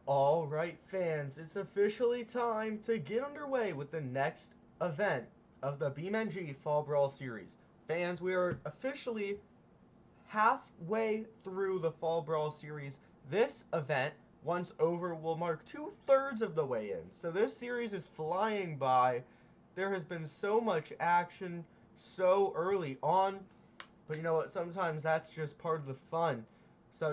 Alright fans, it's officially time to get underway with the next event of the BeamNG Fall Brawl Series. Fans, we are officially halfway through the Fall Brawl Series. This event, once over, will mark 2/3 of the way in. So this series is flying by. There has been so much action so early on, but you know what, sometimes that's just part of the fun. So,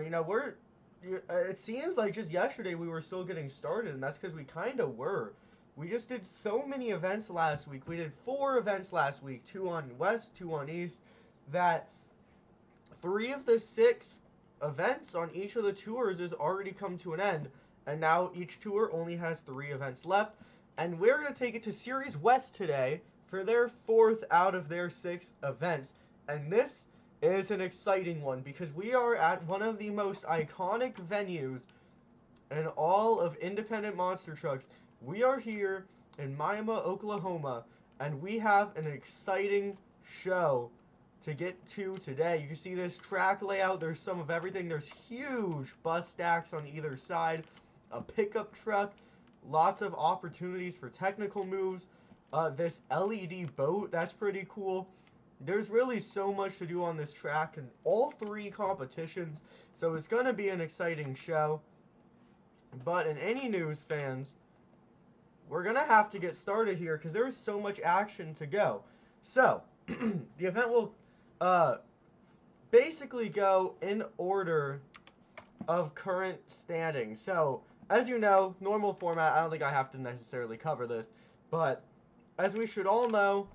it seems like just yesterday we were still getting started, and that's because we kind of were. We just did so many events last week. We did 4 events last week, 2 on West, 2 on East, that 3 of the 6 events on each of the tours has already come to an end, and now each tour only has 3 events left, and we're going to take it to Series West today for their 4th out of their 6 events, and this is an exciting one because we are at one of the most iconic venues in all of independent monster trucks. We are here in Miami, Oklahoma, and we have an exciting show to get to today. You can see this track layout. There's some of everything. There's huge bus stacks on either side, a pickup truck, lots of opportunities for technical moves. This LED boat, that's pretty cool. There's really so much to do on this track in all 3 competitions, so it's going to be an exciting show. But in any news, fans, we're going to have to get started here because there is so much action to go. So, the event will basically go in order of current standing. So, as you know, normal format, I don't think I have to necessarily cover this, but as we should all know,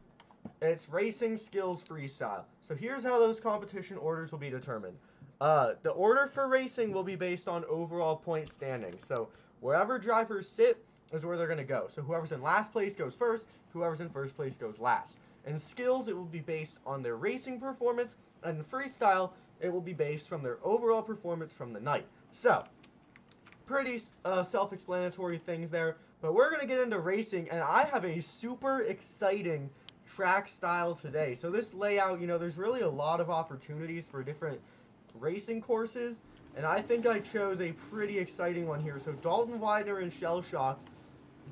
it's racing skills freestyle. So here's how those competition orders will be determined. The order for racing will be based on overall point standing. So wherever drivers sit is where they're going to go. So whoever's in last place goes first, whoever's in first place goes last. In skills, it will be based on their racing performance, and in freestyle, it will be based from their overall performance from the night. So, pretty self-explanatory things there, but we're going to get into racing, and I have a super exciting track style today. So this layout, there's really a lot of opportunities for different racing courses, and I think I chose a pretty exciting one here. So Dalton, Widner, and Shell Shocked,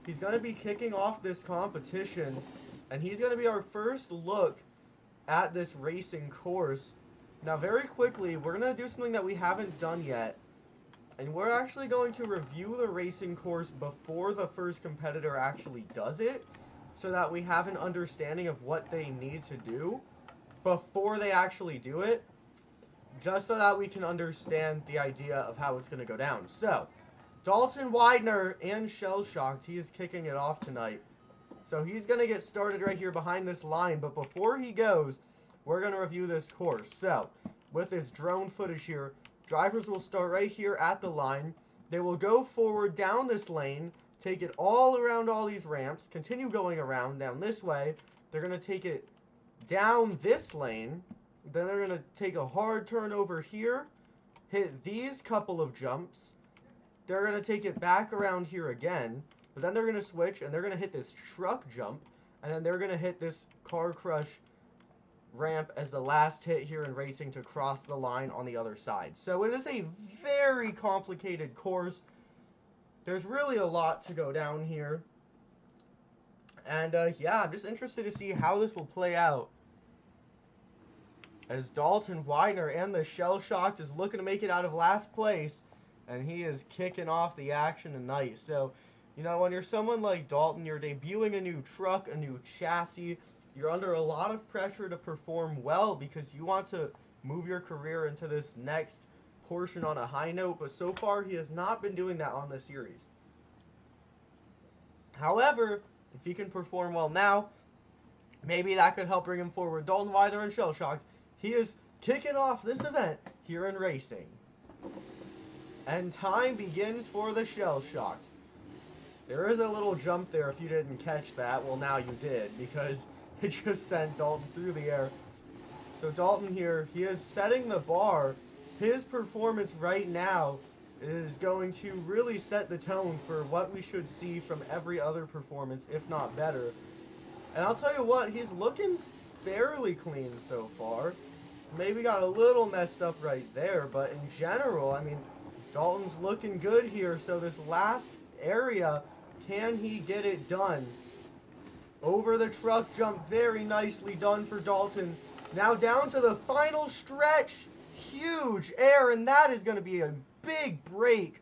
he's going to be kicking off this competition, and he's going to be our first look at this racing course. Now very quickly, we're going to do something that we haven't done yet, and we're actually going to review the racing course before the first competitor actually does it, so that we have an understanding of what they need to do before they actually do it, just so that we can understand the idea of how it's going to go down. So, Dalton, Widner, and Shell Shocked, he is kicking it off tonight. So he's going to get started right here behind this line, but before he goes, we're going to review this course. So, with this drone footage here, drivers will start right here at the line. They will go forward down this lane, take it all around all these ramps, continue going around down this way. They're going to take it down this lane. Then they're going to take a hard turn over here, hit these couple of jumps. They're going to take it back around here again, but then they're going to switch and they're going to hit this truck jump, and then they're going to hit this car crush ramp as the last hit here in racing to cross the line on the other side. So it is a very complicated course. There's really a lot to go down here. And, yeah, I'm just interested to see how this will play out, as Dalton, Widner, and the Shell Shocked is looking to make it out of last place, and he is kicking off the action tonight. So, when you're someone like Dalton, you're debuting a new truck, a new chassis, you're under a lot of pressure to perform well because you want to move your career into this next portion on a high note, but so far he has not been doing that on this series. However, if he can perform well now, maybe that could help bring him forward. Dalton, Widner, and Shell Shocked, he is kicking off this event here in racing. And time begins for the Shell Shocked. There is a little jump there if you didn't catch that. Well, now you did, because it just sent Dalton through the air. So Dalton here, he is setting the bar. His performance right now is going to really set the tone for what we should see from every other performance, if not better. And I'll tell you what, he's looking fairly clean so far. Maybe got a little messed up right there, but in general, I mean, Dalton's looking good here, so this last area, can he get it done? Over the truck jump, very nicely done for Dalton. Now down to the final stretch. Huge air, and that is going to be a big break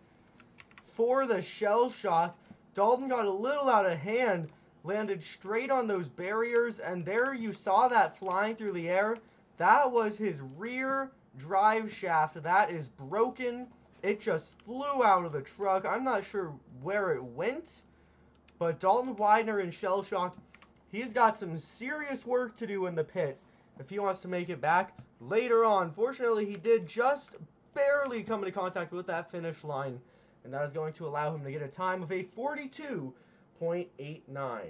for the shell shocked. Dalton got a little out of hand, landed straight on those barriers, and there you saw that flying through the air. That was his rear drive shaft. That is broken. It just flew out of the truck. I'm not sure where it went, but Dalton Widner and shell shocked, he's got some serious work to do in the pits if he wants to make it back later on. Fortunately, he did just barely come into contact with that finish line, and that is going to allow him to get a time of a 42.89.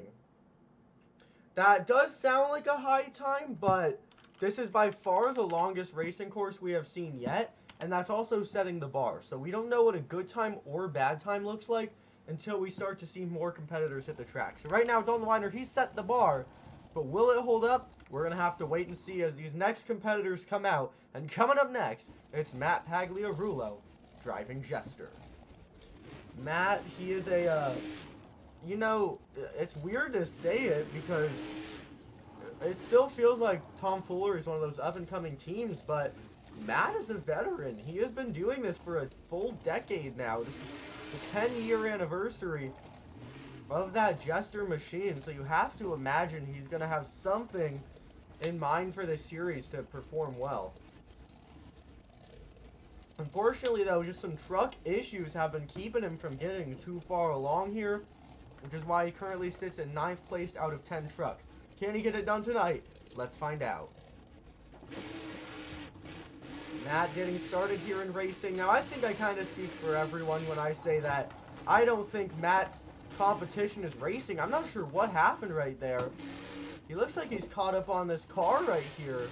That does sound like a high time, but this is by far the longest racing course we have seen yet, and that's also setting the bar. So we don't know what a good time or bad time looks like until we start to see more competitors hit the track. So right now, Dalton Widner, he's set the bar, but will it hold up? We're going to have to wait and see as these next competitors come out. And coming up next, it's Matt Pagliarulo driving Jester. Matt, he is a, you know, it's weird to say it because it still feels like Tomfoolery is one of those up-and-coming teams, but Matt is a veteran. He has been doing this for a full decade now. This is the 10-year anniversary of that Jester machine, so you have to imagine he's going to have something in mind for this series to perform well. Unfortunately, though, just some truck issues have been keeping him from getting too far along here, which is why he currently sits in 9th place out of 10 trucks. Can he get it done tonight? Let's find out. Matt getting started here in racing. Now, I think I kind of speak for everyone when I say that I don't think Matt's competition is racing. I'm not sure what happened right there. He looks like he's caught up on this car right here.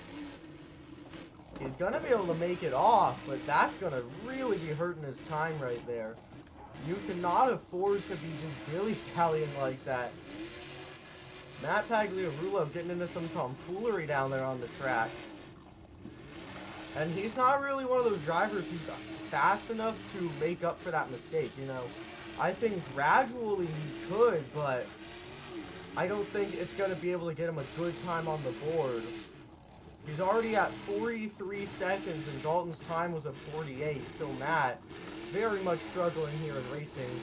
He's going to be able to make it off, but that's going to really be hurting his time right there. You cannot afford to be just dilly-dallying like that. Matt Pagliarulo getting into some tomfoolery down there on the track. And he's not really one of those drivers who's fast enough to make up for that mistake, you know. I think gradually he could, but I don't think it's going to be able to get him a good time on the board. He's already at 43 seconds, and Dalton's time was at 48, so Matt very much struggling here in racing.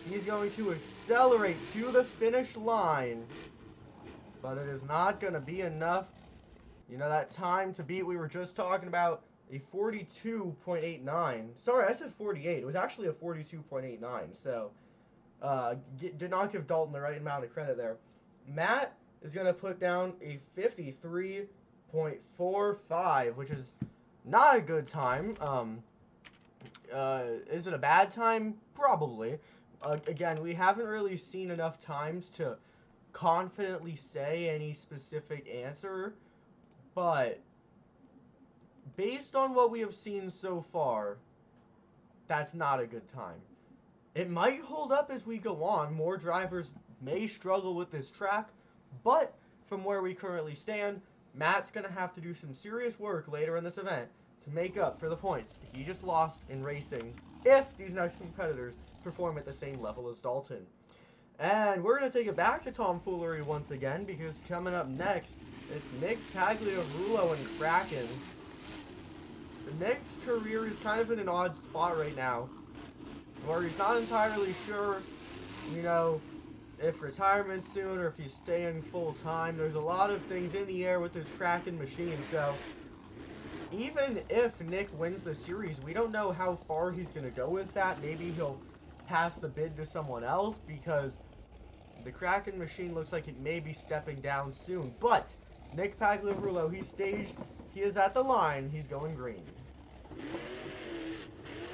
He's going to accelerate to the finish line, but it is not going to be enough. You know, that time to beat we were just talking about, a 42.89. Sorry, I said 48. It was actually a 42.89, so did not give Dalton the right amount of credit there. Matt is going to put down a 53.45, which is not a good time. Is it a bad time? Probably. Again, we haven't really seen enough times to confidently say any specific answer, but based on what we have seen so far, that's not a good time. It might hold up as we go on. More drivers may struggle with this track, but from where we currently stand, Matt's going to have to do some serious work later in this event to make up for the points he just lost in racing if these next competitors perform at the same level as Dalton. And we're going to take it back to tomfoolery once again, because coming up next, it's Nick Pagliarulo and Kraken. Nick's career is kind of in an odd spot right now, where he's not entirely sure, you know, if retirement's soon or if he's staying full-time. There's a lot of things in the air with this Kraken machine, so even if Nick wins the series, we don't know how far he's going to go with that. Maybe he'll pass the bid to someone else, because the Kraken machine looks like it may be stepping down soon. But Nick Pagliarulo, he is at the line, he's going green.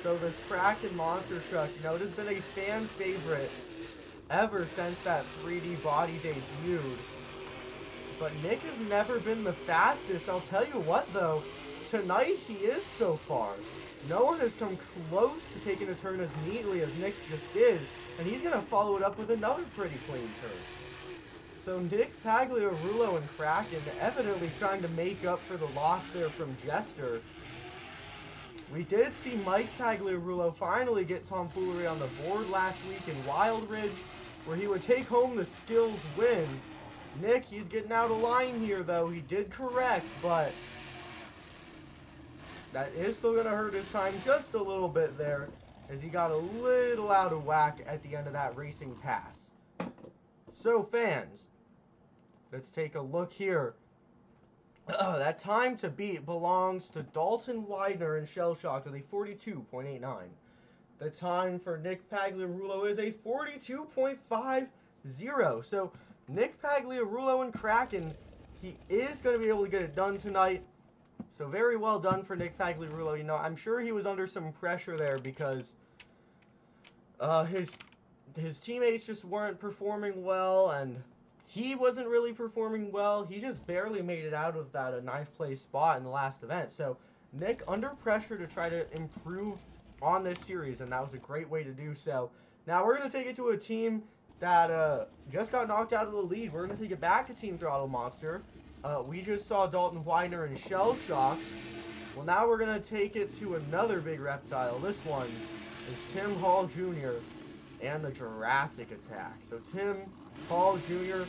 So this Kraken monster truck, you know, it has been a fan favorite ever since that 3D body debuted. But Nick has never been the fastest. I'll tell you what, though, tonight he is so far. No one has come close to taking a turn as neatly as Nick just did, and he's going to follow it up with another pretty clean turn. So Nick Pagliarulo and Kraken evidently trying to make up for the loss there from Jester. We did see Mike Pagliarulo finally get tomfoolery on the board last week in Wild Ridge, where he would take home the skills win. Nick, he's getting out of line here, though. He did correct, but that is still going to hurt his time just a little bit there, as he got a little out of whack at the end of that racing pass. So, fans, let's take a look here. That time to beat belongs to Dalton, Widner, and Shellshocked with a 42.89. The time for Nick Pagliarulo is a 42.50. So, Nick Pagliarulo and Kraken, he is going to be able to get it done tonight. So, very well done for Nick Pagliarulo. You know, I'm sure he was under some pressure there because his teammates just weren't performing well, and he wasn't really performing well. He just barely made it out of that 9th place spot in the last event. So, Nick under pressure to try to improve on this series, and that was a great way to do so. Now, we're going to take it to a team that just got knocked out of the lead. We're going to take it back to Team Throttle Monster. We just saw Dalton, Widner, and Shellshocked. Well, now we're going to take it to another big reptile. This one is Tim Hall Jr. and the Jurassic attack. So, Tim Hall Jr.,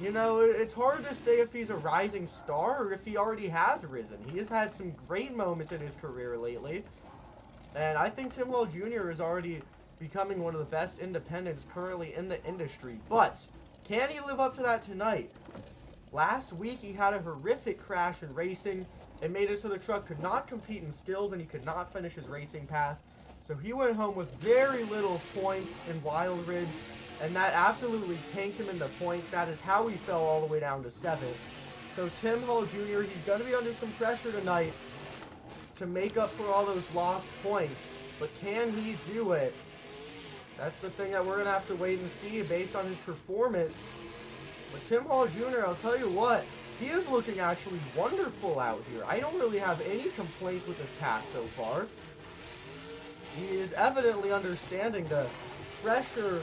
you know, it's hard to say if he's a rising star or if he already has risen. He has had some great moments in his career lately. And I think Tim Hall Jr. is already becoming one of the best independents currently in the industry. But can he live up to that tonight? Last week, he had a horrific crash in racing. It made it so the truck could not compete in skills and he could not finish his racing pass. So he went home with very little points in Wild Ridge, and that absolutely tanked him in the points. That is how he fell all the way down to 7th. So Tim Hall Jr., he's going to be under some pressure tonight to make up for all those lost points. But can he do it? That's the thing that we're going to have to wait and see based on his performance. But Tim Hall Jr., I'll tell you what, he is looking actually wonderful out here. I don't really have any complaints with his pass so far. He is evidently understanding the pressure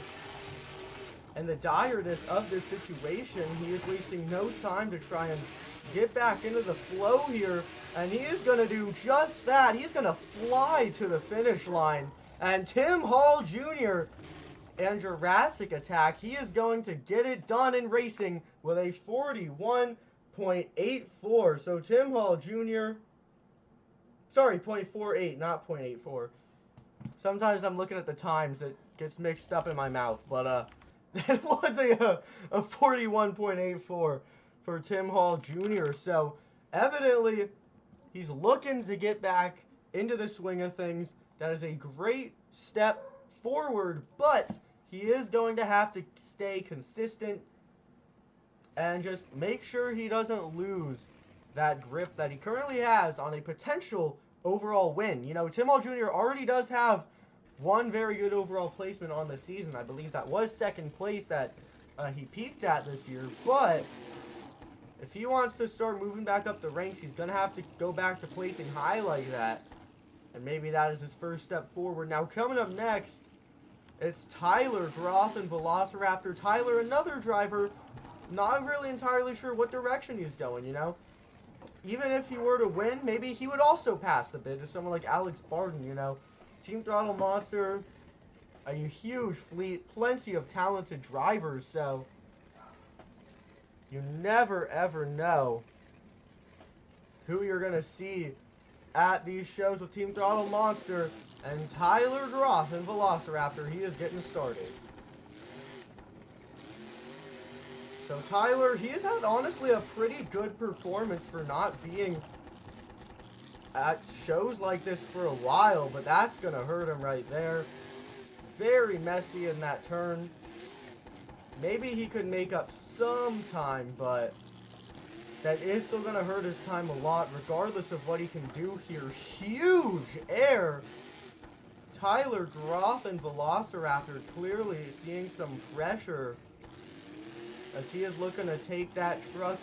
and the direness of this situation. He is wasting no time to try and get back into the flow here. And he is going to do just that. He's going to fly to the finish line. And Tim Hall Jr. and Jurassic attack, he is going to get it done in racing with a 41.84. So Tim Hall Jr. Sorry, 0.48, not 0.84. Sometimes I'm looking at the times. It gets mixed up in my mouth. But that was a 41.84 for Tim Hall Jr. So evidently, he's looking to get back into the swing of things. That is a great step forward, but he is going to have to stay consistent and just make sure he doesn't lose that grip that he currently has on a potential overall win. You know, Tim Hall Jr. already does have one very good overall placement on the season. I believe that was 2nd place that he peaked at this year, but if he wants to start moving back up the ranks, he's going to have to go back to placing high like that. And maybe that is his first step forward. Now, coming up next, it's Tyler, Groth, and Velociraptor. Tyler, another driver, not really entirely sure what direction he's going, you know. Even if he were to win, maybe he would also pass the bid to someone like Alex Barton, you know. Team Throttle Monster, a huge fleet, plenty of talented drivers, so you never ever know who you're going to see at these shows with Team Throttle Monster. And Tyler Groth and Velociraptor, he is getting started. So Tyler, he has had honestly a pretty good performance for not being at shows like this for a while, but that's going to hurt him right there. Very messy in that turn. Maybe he could make up some time, but that is still going to hurt his time a lot, regardless of what he can do here. Huge air. Tyler Groth and Velociraptor clearly seeing some pressure as he is looking to take that truck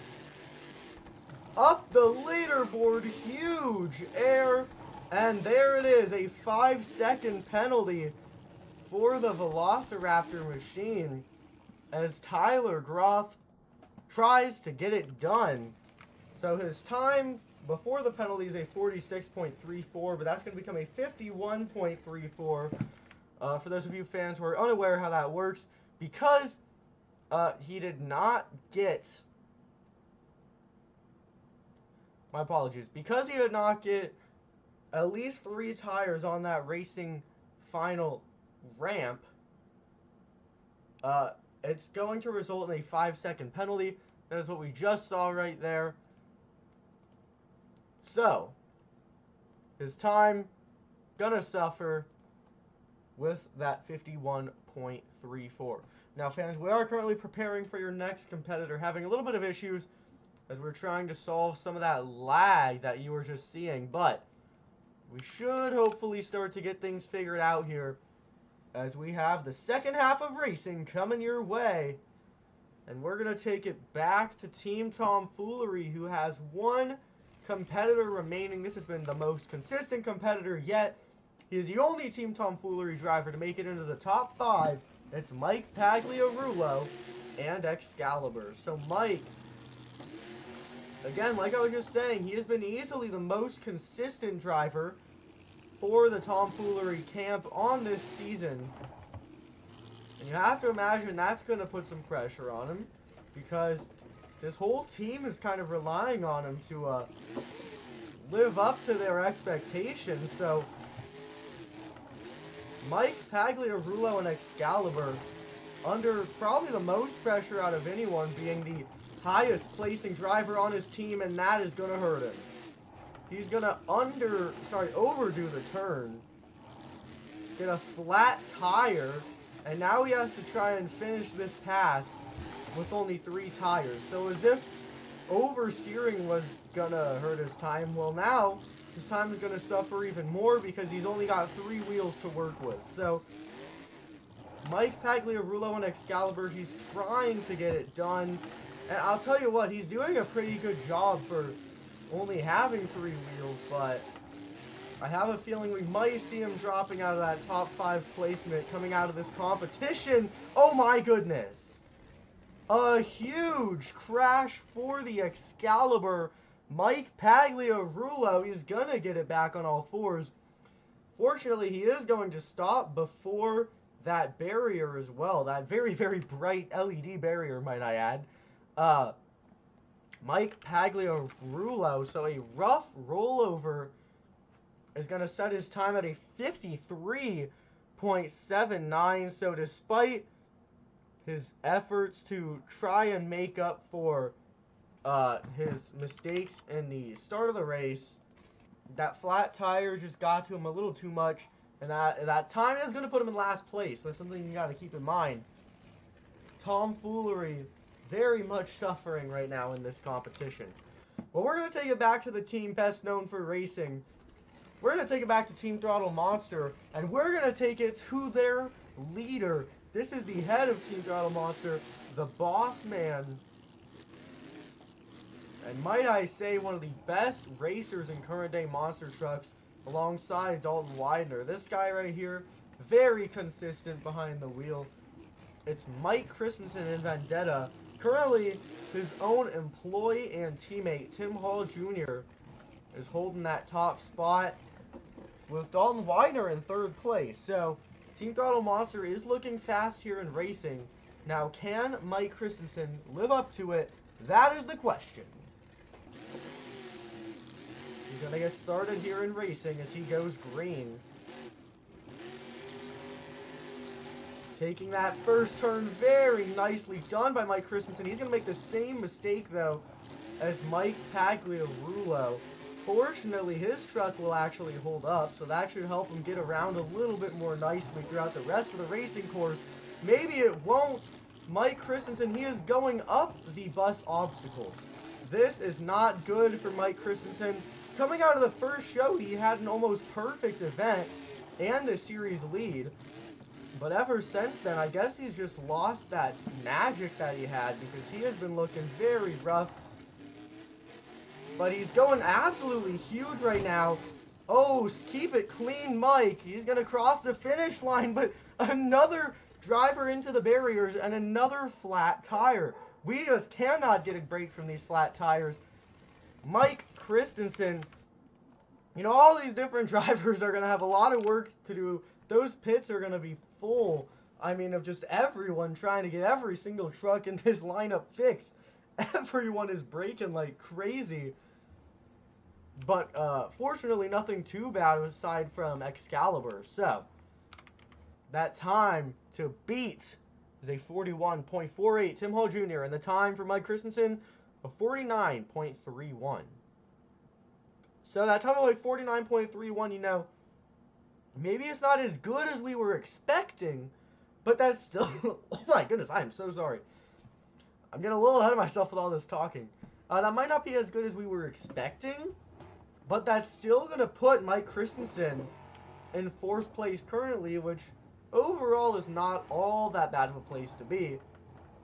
up the leaderboard. Huge air. And there it is, a 5-second penalty for the Velociraptor machine as Tyler Groth tries to get it done. So his time before the penalty is a 46.34, but that's going to become a 51.34. For those of you fans who are unaware how that works, because he did not get, my apologies, because he did not get at least 3 tires on that racing final ramp, it's going to result in a 5-second penalty. That is what we just saw right there. So, his time gonna suffer with that 51.34. Now, fans, we are currently preparing for your next competitor, having a little bit of issues as we're trying to solve some of that lag that you were just seeing, but we should hopefully start to get things figured out here as we have the second half of racing coming your way. And we're going to take it back to Team Tomfoolery, who has one competitor remaining. This has been the most consistent competitor yet. He is the only Team Tomfoolery driver to make it into the top 5. It's Mike Pagliarulo and Excaliber. So Mike, again, like I was just saying, he has been easily the most consistent driver for the Tomfoolery camp on this season. And you have to imagine that's going to put some pressure on him, because this whole team is kind of relying on him to live up to their expectations. So Mike Pagliarulo and Excaliber under probably the most pressure out of anyone, being the highest placing driver on his team, and that is going to hurt him. He's going to overdo the turn, get a flat tire, and now he has to try and finish this pass with only 3 tires. So as if oversteering was going to hurt his time, well, now his time is going to suffer even more because he's only got 3 wheels to work with. So Mike Pagliarulo and Excaliber, he's trying to get it done. And I'll tell you what, he's doing a pretty good job for only having 3 wheels, but I have a feeling we might see him dropping out of that top 5 placement coming out of this competition. Oh my goodness. A huge crash for the Excaliber. Mike Pagliarulo is going to get it back on all 4s. Fortunately, he is going to stop before that barrier as well. That very, very bright LED barrier, might I add. Mike Pagliarulo, so a rough rollover, is going to set his time at a 53.79. So despite his efforts to try and make up for his mistakes in the start of the race, that flat tire just got to him a little too much, and that time is going to put him in last place. That's something you got to keep in mind. Tomfoolery very much suffering right now in this competition. Well, we're going to take it back to the team best known for racing. We're going to take it back to Team Throttle Monster, and we're going to take it to their leader. This is the head of Team Throttle Monster, the boss man. And might I say, one of the best racers in current day monster trucks, alongside Dalton Widner. This guy right here, very consistent behind the wheel. It's Mike Christensen in Vendetta. Currently, his own employee and teammate, Tim Hall Jr., is holding that top spot, with Dalton Widner in 3rd place. So, Team Throttle Monster is looking fast here in racing. Now, can Mike Christensen live up to it? That is the question. He's going to get started here in racing as he goes green. Taking that first turn, very nicely done by Mike Christensen. He's going to make the same mistake, though, as Mike Pagliarulo. Fortunately, his truck will actually hold up, so that should help him get around a little bit more nicely throughout the rest of the racing course. Maybe it won't. Mike Christensen, he is going up the bus obstacle. This is not good for Mike Christensen. Coming out of the first show, he had an almost perfect event and a series lead. But ever since then, I guess he's just lost that magic that he had, because he has been looking very rough. But he's going absolutely huge right now. Oh, keep it clean, Mike. He's going to cross the finish line, but another driver into the barriers and another flat tire. We just cannot get a break from these flat tires. Mike Christensen. You know, all these different drivers are going to have a lot of work to do. Those pits are going to be full, I mean, of just everyone trying to get every single truck in this lineup fixed. Everyone is braking like crazy. But fortunately, nothing too bad aside from Excaliber. So, that time to beat is a 41.48 Tim Hall Jr. and the time for Mike Christensen, a 49.31. So that time of like 49.31, you know, maybe it's not as good as we were expecting, but that's still, oh my goodness, I am so sorry. I'm getting a little ahead of myself with all this talking. That might not be as good as we were expecting, but that's still going to put Mike Christensen in 4th place currently, which overall is not all that bad of a place to be.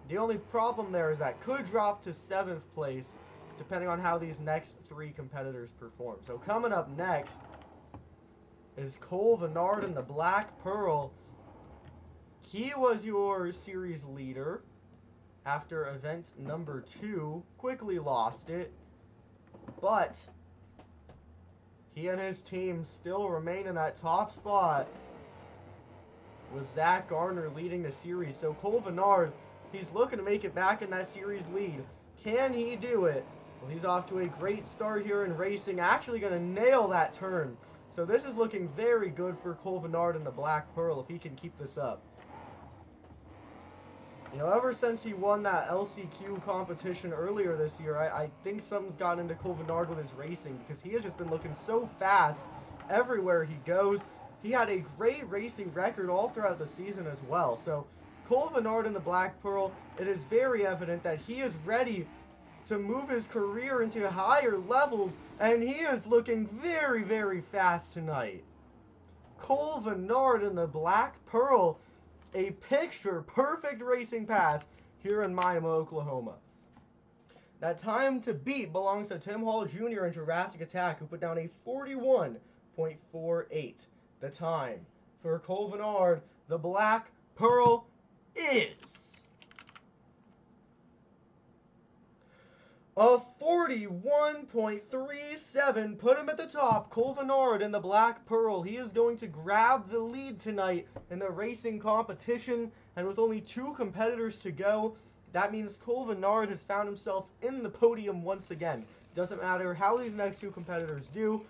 The only problem there is that could drop to 7th place, depending on how these next 3 competitors perform. So coming up next is Venard and the Black Pearl. He was your series leader after event number 2. Quickly lost it, but he and his team still remain in that top spot with Zack Garner leading the series. So Venard, he's looking to make it back in that series lead. Can he do it? Well, he's off to a great start here in racing. Actually going to nail that turn. So this is looking very good for Venard and the Black Pearl if he can keep this up. You know, ever since he won that LCQ competition earlier this year, I think something's gotten into Venard with his racing, because he has just been looking so fast everywhere he goes. He had a great racing record all throughout the season as well. So Venard and the Black Pearl, it is very evident that he is ready to move his career into higher levels, and he is looking very, very fast tonight. Venard and the Black Pearl, a picture-perfect racing pass here in Miami, Oklahoma. That time to beat belongs to Tim Hall Jr. and Jurassic Attack, who put down a 41.48. The time for Venard, the Black Pearl, is a 41.37, put him at the top. Venard and the Black Pearl. He is going to grab the lead tonight in the racing competition. And with only 2 competitors to go, that means Venard has found himself in the podium once again. Doesn't matter how these next 2 competitors do.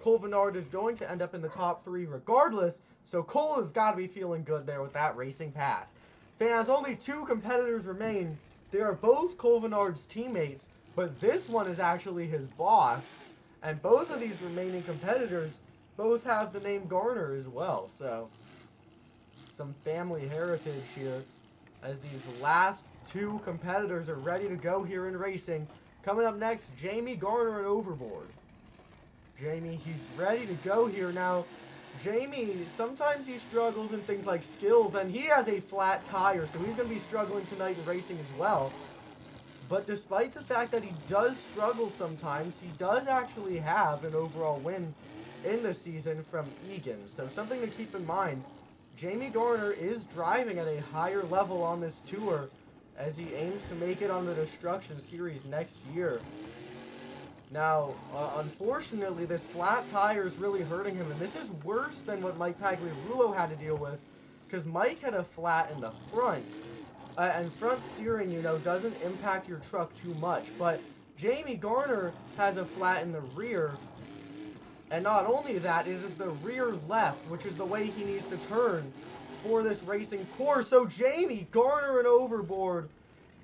Venard is going to end up in the top 3 regardless. So Cole has got to be feeling good there with that racing pass. Fans, only 2 competitors remain. They are both Venard's teammates, but this one is actually his boss. And both of these remaining competitors both have the name Garner as well. So, some family heritage here as these last 2 competitors are ready to go here in racing. Coming up next, Jamey, Garner, and Overboard. Jamey, he's ready to go here now. Jamey, sometimes he struggles in things like skills, and he has a flat tire, so he's going to be struggling tonight in racing as well. But despite the fact that he does struggle sometimes, he does actually have an overall win in the season from Egan. So something to keep in mind, Jamey Garner is driving at a higher level on this tour as he aims to make it on the Destruction Series next year. Now, unfortunately, this flat tire is really hurting him, and this is worse than what Mike Pagliarulo had to deal with, because Mike had a flat in the front, and front steering, you know, doesn't impact your truck too much, but Jamey Garner has a flat in the rear, and not only that, it is the rear left, which is the way he needs to turn for this racing course. So Jamey Garner and Overboard,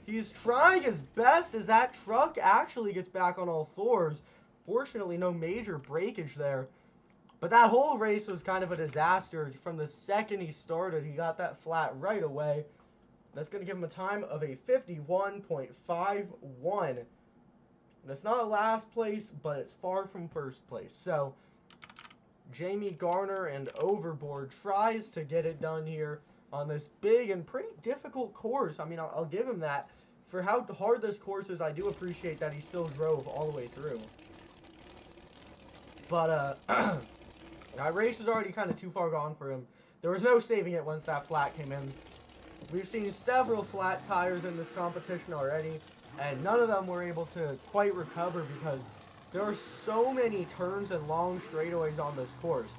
he's trying his best as that truck actually gets back on all 4s. Fortunately, no major breakage there. But that whole race was kind of a disaster. From the second he started, he got that flat right away. That's going to give him a time of a 51.51. That's not last place, but it's far from first place. So, Jamey Garner and Overboard tries to get it done here on this big and pretty difficult course. I mean, I'll give him that. For how hard this course is, I do appreciate that he still drove all the way through. But, that race was already kind of too far gone for him. There was no saving it once that flat came in. We've seen several flat tires in this competition already, and none of them were able to quite recover because there are so many turns and long straightaways on this course.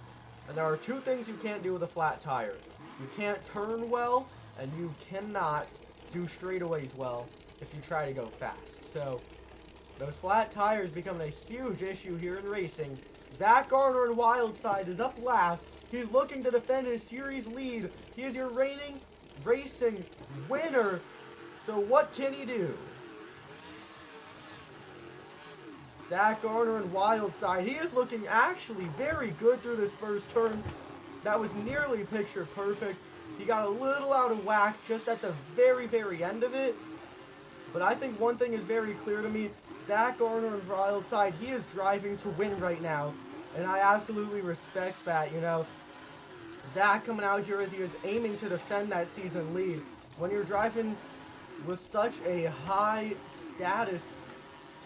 And there are two things you can't do with a flat tire. You can't turn well, and you cannot do straightaways well if you try to go fast. So, those flat tires become a huge issue here in racing. Zack Garner in Wildside is up last. He's looking to defend his series lead. He is your reigning racing winner. So what can he do? Zack Garner in Wildside. He is looking actually very good through this first turn. That was nearly picture perfect. He got a little out of whack just at the very, very end of it. But I think one thing is very clear to me. Zack Garner in Wildside, he is driving to win right now. And I absolutely respect that, you know. Zack coming out here as he was aiming to defend that season lead. When you're driving with such a high status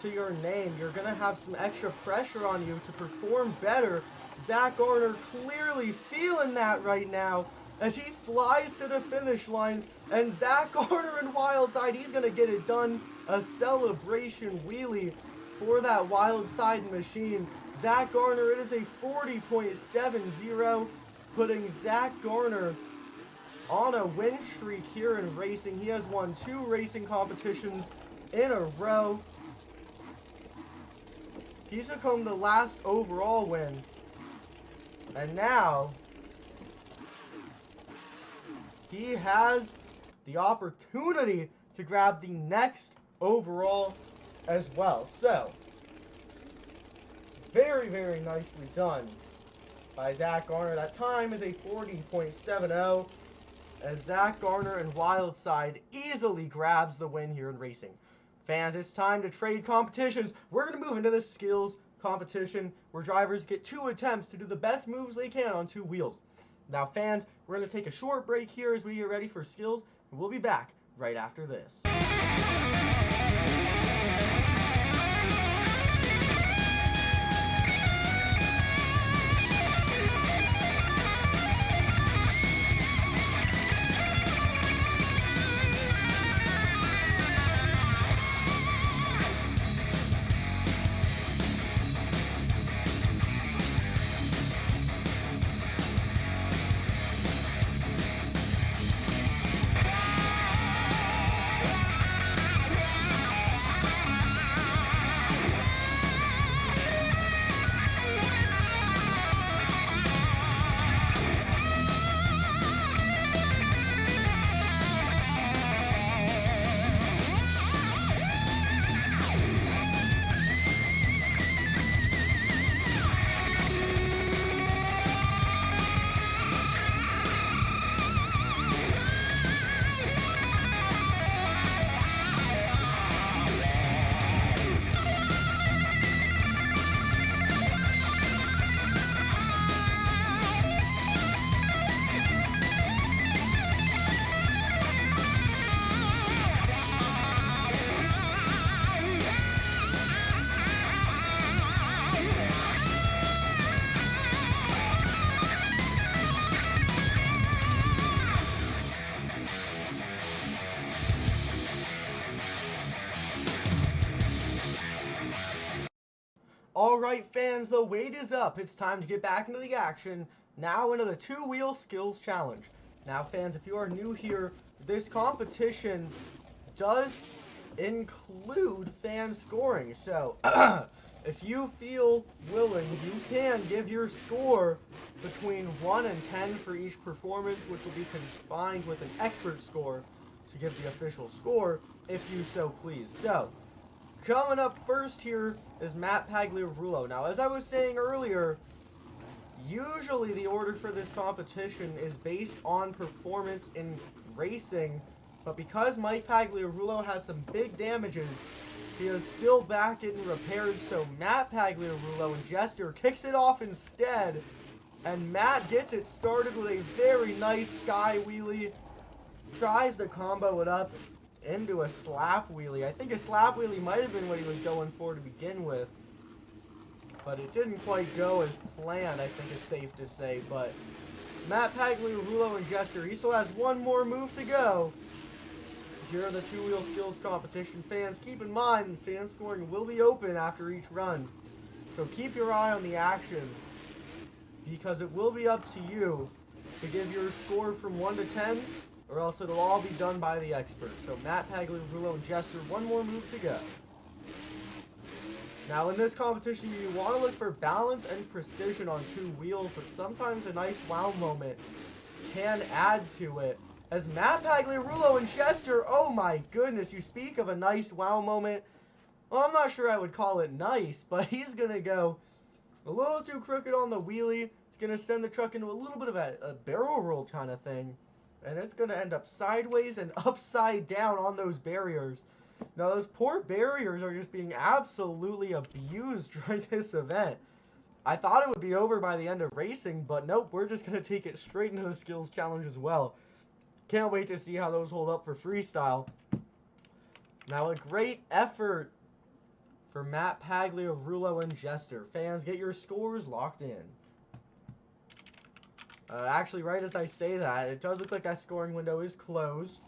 to your name, you're going to have some extra pressure on you to perform better. Zack Garner clearly feeling that right now as he flies to the finish line. And Zack Garner in Wildside, he's going to get it done. A celebration wheelie for that Wildside machine. Zack Garner, it is a 40.70, putting Zack Garner on a win streak here in racing. He has won 2 racing competitions in a row. He took home the last overall win. And now he has the opportunity to grab the next overall as well. So, very, very nicely done by Zack Garner. That time is a 40.70, as Zack Garner in Wildside easily grabs the win here in racing. Fans, it's time to trade competitions. We're going to move into the skills competition where drivers get 2 attempts to do the best moves they can on 2 wheels. Now, fans, we're going to take a short break here as we get ready for skills, and we'll be back right after this. Alright fans, the wait is up. It's time to get back into the action. Now into the 2-wheel skills challenge. Now fans, if you are new here, this competition does include fan scoring. So, if you feel willing, you can give your score between 1 and 10 for each performance, which will be combined with an expert score to give the official score, if you so please. So, coming up first here is Pagliarulo. Now, as I was saying earlier, usually the order for this competition is based on performance in racing, but because Pagliarulo had some big damages, he is still back getting repaired, so Pagliarulo and Jester kicks it off instead, and Matt gets it started with a very nice sky wheelie, tries to combo it up into a slap wheelie. I think a slap wheelie might have been what he was going for to begin with, but it didn't quite go as planned, I think it's safe to say. But Matt Pagliarulo and Jester. He still has one more move to go. Here are the two-wheel skills competition. Fans, keep in mind, fan scoring will be open after each run. So keep your eye on the action, because it will be up to you to give your score from 1 to 10, or else it'll all be done by the experts. So Matt Pagliarulo and Jester, one more move to go. Now in this competition, you want to look for balance and precision on two wheels, but sometimes a nice wow moment can add to it. As Matt Pagliarulo and Jester, oh my goodness, you speak of a nice wow moment. Well, I'm not sure I would call it nice, but he's going to go a little too crooked on the wheelie. It's going to send the truck into a little bit of a barrel roll kind of thing. And it's going to end up sideways and upside down on those barriers. Now, those poor barriers are just being absolutely abused during this event. I thought it would be over by the end of racing, but nope, we're just going to take it straight into the skills challenge as well. Can't wait to see how those hold up for freestyle. Now, a great effort for Matt Pagliarulo and Jester. Fans, get your scores locked in. Actually, right as I say that, it does look like that scoring window is closed.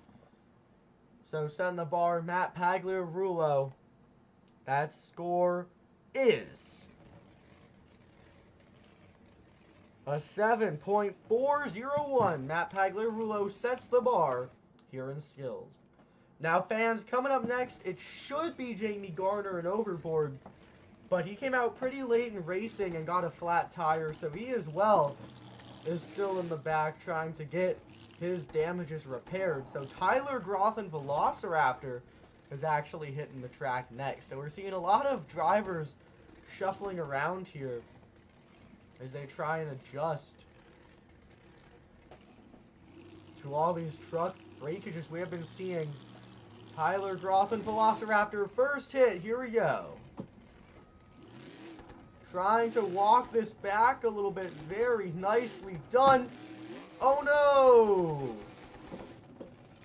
So, setting the bar, Matt Pagliarulo. That score is a 7.401. Matt Pagliarulo sets the bar here in skills. Now, fans, coming up next, it should be Zack Garner and Overboard, but he came out pretty late in racing and got a flat tire, so he as well is still in the back trying to get his damages repaired. So Tyler, Groth, and Velociraptor is actually hitting the track next. So we're seeing a lot of drivers shuffling around here as they try and adjust to all these truck breakages we have been seeing. Tyler, Groth, and Velociraptor, first hit, here we go. Trying to walk this back a little bit, very nicely done. Oh no!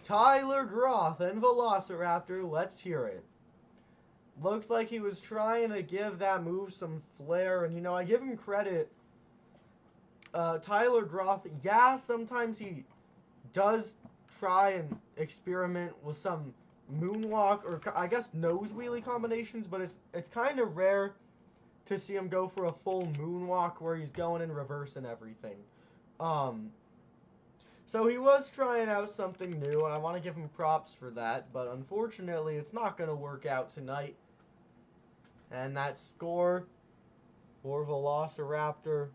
Tyler, Groth, and Velociraptor, let's hear it. Looks like he was trying to give that move some flair, and you know, I give him credit. Tyler Groth, yeah, sometimes he does try and experiment with some moonwalk, or I guess nose wheelie combinations, but it's kind of rare to see him go for a full moonwalk where he's going in reverse and everything. So he was trying out something new, and I want to give him props for that, but unfortunately it's not going to work out tonight. And that score for Velociraptor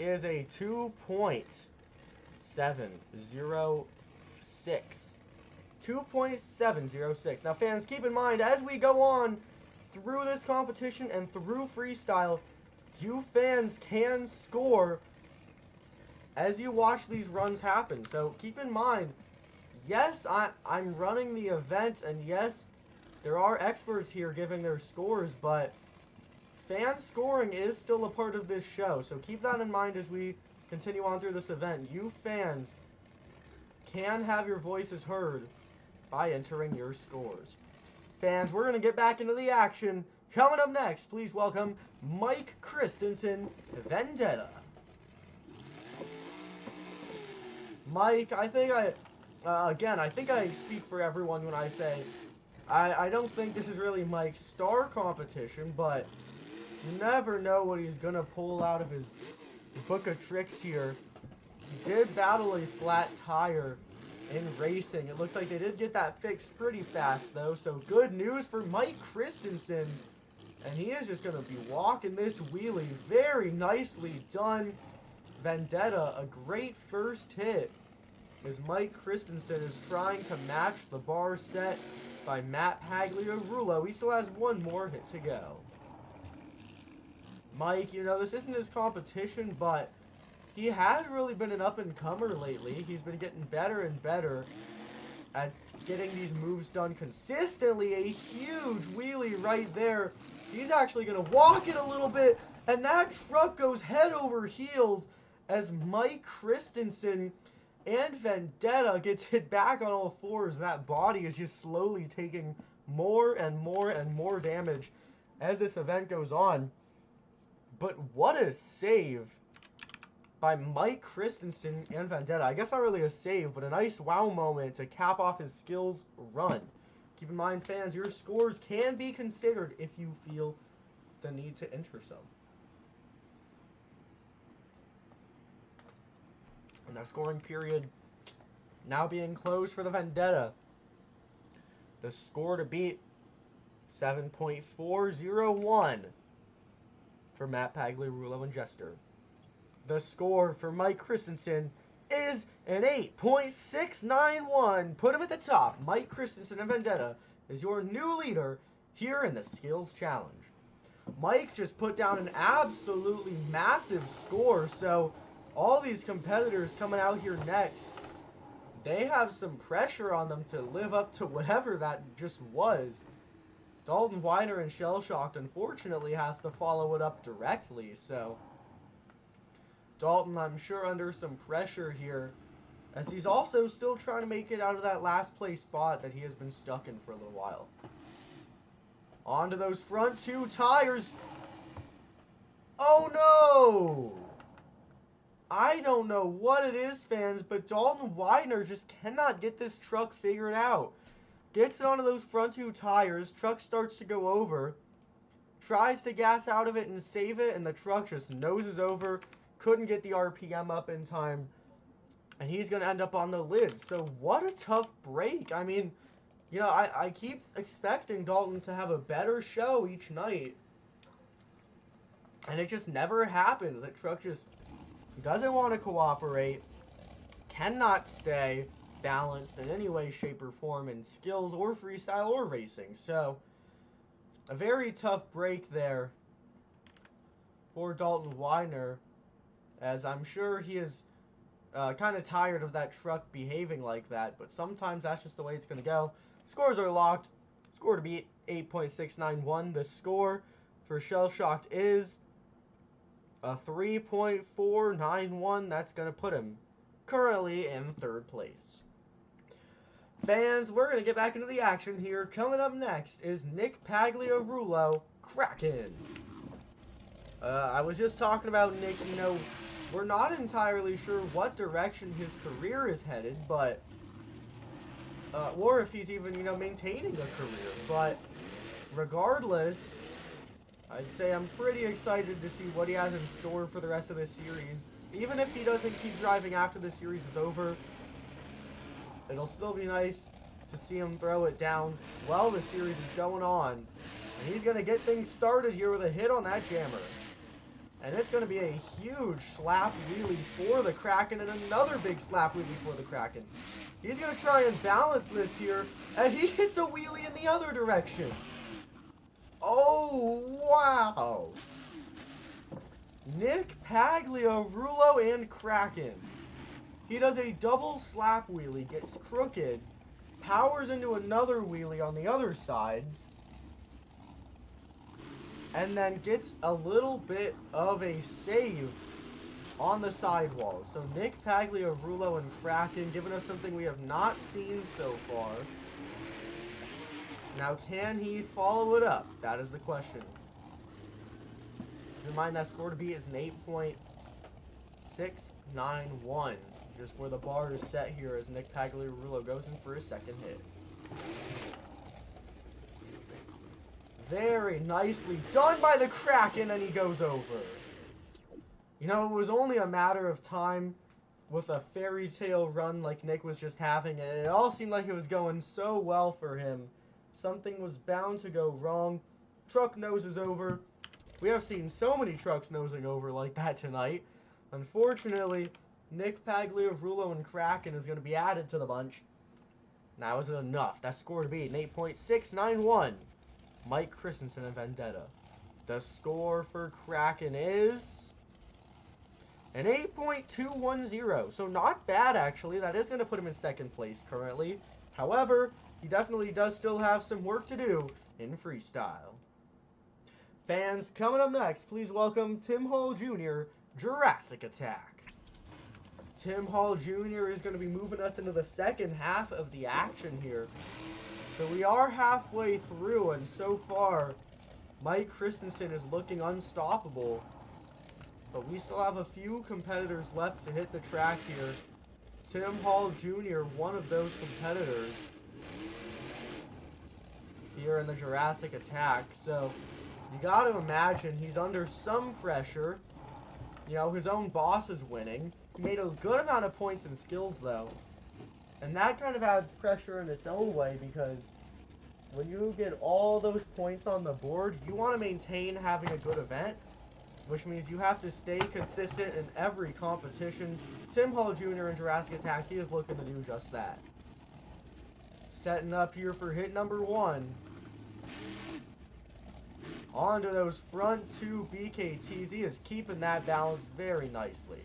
is a 2.706. 2.706. Now, fans, keep in mind, as we go on through this competition and through freestyle, you fans can score as you watch these runs happen. So keep in mind, yes, I'm running the event, and yes, there are experts here giving their scores, but fan scoring is still a part of this show. So keep that in mind as we continue on through this event. You fans can have your voices heard by entering your scores. Fans, we're going to get back into the action. Coming up next, please welcome Mike Christensen, Vendetta. Mike, I think I speak for everyone when I say, I don't think this is really Mike's star competition, but you never know what he's going to pull out of his book of tricks here. He did battle a flat tire in racing. It looks like they did get that fixed pretty fast, though, so good news for Mike Christensen. And he is just going to be walking this wheelie. Very nicely done, Vendetta. A great first hit as Mike Christensen is trying to match the bar set by Matt Pagliarulo. He still has one more hit to go. Mike, you know, this isn't his competition, but he has really been an up-and-comer lately. He's been getting better and better at getting these moves done consistently. A huge wheelie right there. He's actually going to walk it a little bit, and that truck goes head over heels as Mike Christensen And Vendetta gets hit back on all fours. That body is just slowly taking more and more and more damage as this event goes on. But what a save by Mike Christensen and Vendetta. I guess not really a save, but a nice wow moment to cap off his skills run. Keep in mind, fans, your scores can be considered if you feel the need to enter some. And their scoring period now being closed for the Vendetta. The score to beat, 7.401 for Matt Pagliarulo and Jester. The score for Mike Christensen is an 8.691. Put him at the top. Mike Christensen and Vendetta is your new leader here in the Skills Challenge. Mike just put down an absolutely massive score, so all these competitors coming out here next, they have some pressure on them to live up to whatever that just was. Dalton, Widner, and Shell-Shocked, unfortunately, has to follow it up directly, so Dalton, I'm sure, under some pressure here, as he's also still trying to make it out of that last place spot that he has been stuck in for a little while. Onto those front two tires. Oh no! I don't know what it is, fans, but Dalton Widner just cannot get this truck figured out. Gets it onto those front two tires, truck starts to go over, tries to gas out of it and save it, and the truck just noses over, couldn't get the RPM up in time, and he's going to end up on the lid. So what a tough break. I mean, you know, I keep expecting Dalton to have a better show each night, and it just never happens. That truck just doesn't want to cooperate, cannot stay balanced in any way, shape, or form in skills or freestyle or racing. So a very tough break there for Dalton Widner, as I'm sure he is kind of tired of that truck behaving like that, but sometimes that's just the way it's going to go. Scores are locked. Score to beat, 8.691. The score for Shell-Shocked is a 3.491. That's going to put him currently in third place. Fans, we're going to get back into the action here. Coming up next is Nick Pagliarulo, Kraken. I was just talking about Nick, you know, we're not entirely sure what direction his career is headed, but, or if he's even, you know, maintaining a career, but regardless, I'd say I'm pretty excited to see what he has in store for the rest of this series. Even if he doesn't keep driving after the series is over, it'll still be nice to see him throw it down while the series is going on. And he's going to get things started here with a hit on that jammer. And it's going to be a huge slap wheelie for the Kraken and another big slap wheelie for the Kraken. He's going to try and balance this here, and he hits a wheelie in the other direction. Oh, wow. Nick Pagliarulo and Kraken. He does a double slap wheelie, gets crooked, powers into another wheelie on the other side, and then gets a little bit of a save on the sidewall. So Nick Pagliarulo and Kraken giving us something we have not seen so far. Now, can he follow it up? That is the question. Keep in mind that score to beat is an 8.691. Just where the bar is set here as Nick Pagliarulo goes in for his second hit. Very nicely done by the Kraken, and he goes over. You know, it was only a matter of time with a fairy tale run like Nick was just having, and it all seemed like it was going so well for him. Something was bound to go wrong. Truck noses over. We have seen so many trucks nosing over like that tonight. Unfortunately, Nick Pagliarulo and Kraken is going to be added to the bunch. Now, is it enough? That score to beat an 8.691. Mike Christensen and Vendetta. The score for Kraken is an 8.210. So not bad, actually. That is going to put him in second place currently. However, he definitely does still have some work to do in freestyle. Fans, coming up next, please welcome Tim Hall Jr., Jurassic Attack. Tim Hall Jr. is going to be moving us into the second half of the action here. So we are halfway through, and so far, Mike Christensen is looking unstoppable. But we still have a few competitors left to hit the track here. Tim Hall Jr., one of those competitors here in the Jurassic attack. So you got to imagine he's under some pressure. You know, his own boss is winning. He made a good amount of points and skills, though. And that kind of adds pressure in its own way, because when you get all those points on the board, you want to maintain having a good event, which means you have to stay consistent in every competition. Tim Hall Jr. in Jurassic Attack, he is looking to do just that. Setting up here for hit number 1. Onto those front 2 BKTs. He is keeping that balance very nicely.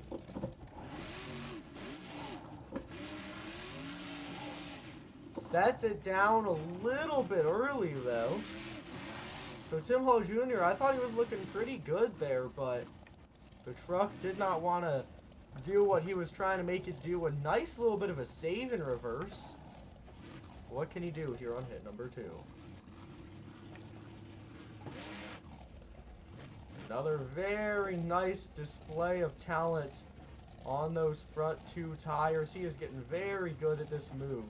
Sets it down a little bit early, though. So Tim Hall Jr., I thought he was looking pretty good there, but the truck did not want to do what he was trying to make it do. A nice little bit of a save in reverse. What can he do here on hit number 2? Another very nice display of talent on those front 2 tires. He is getting very good at this move.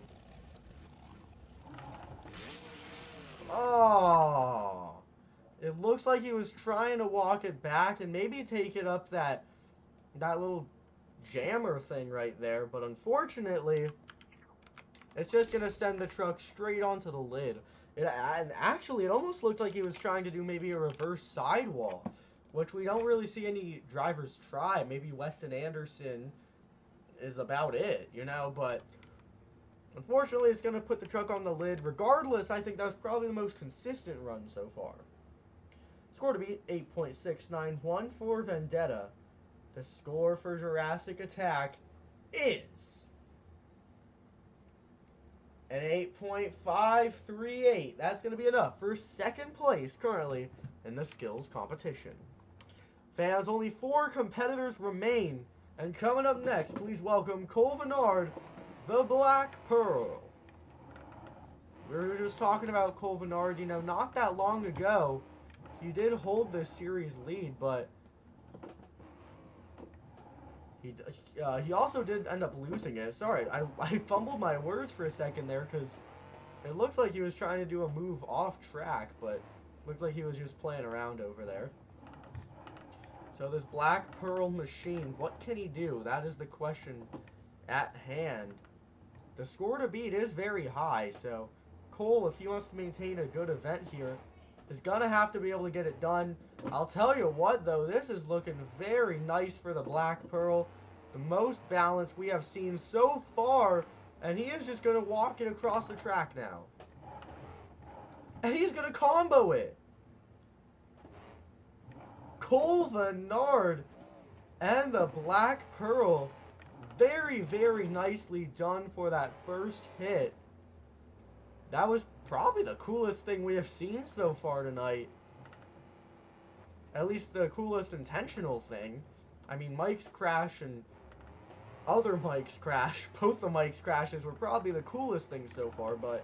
Oh, it looks like he was trying to walk it back and maybe take it up that little jammer thing right there, but unfortunately, it's just going to send the truck straight onto the lid. And actually, it almost looked like he was trying to do maybe a reverse sidewall, which we don't really see any drivers try. Maybe Weston Anderson is about it, you know, but unfortunately, it's going to put the truck on the lid. Regardless, I think that was probably the most consistent run so far. Score to beat, 8.691 for Vendetta. The score for Jurassic Attack is an 8.538. That's going to be enough for second place currently in the skills competition. Fans, only 4 competitors remain. And coming up next, please welcome Cole Venard, the Black Pearl. We were just talking about Cole Venard, you know, not that long ago. He did hold this series lead, but he also did end up losing it. Sorry, I fumbled my words for a second there, because it looks like he was trying to do a move off track, but looked like he was just playing around over there. So this Black Pearl machine, what can he do? That is the question at hand. The score to beat is very high, so Cole, if he wants to maintain a good event here, is going to have to be able to get it done. I'll tell you what, though, this is looking very nice for the Black Pearl. The most balance we have seen so far, and he is just going to walk it across the track now. And he's going to combo it. Cole Venard and the Black Pearl. Very, very nicely done for that first hit. That was probably the coolest thing we have seen so far tonight. At least the coolest intentional thing. I mean, Mike's crash and other Mike's crash, both the Mike's crashes were probably the coolest thing so far, but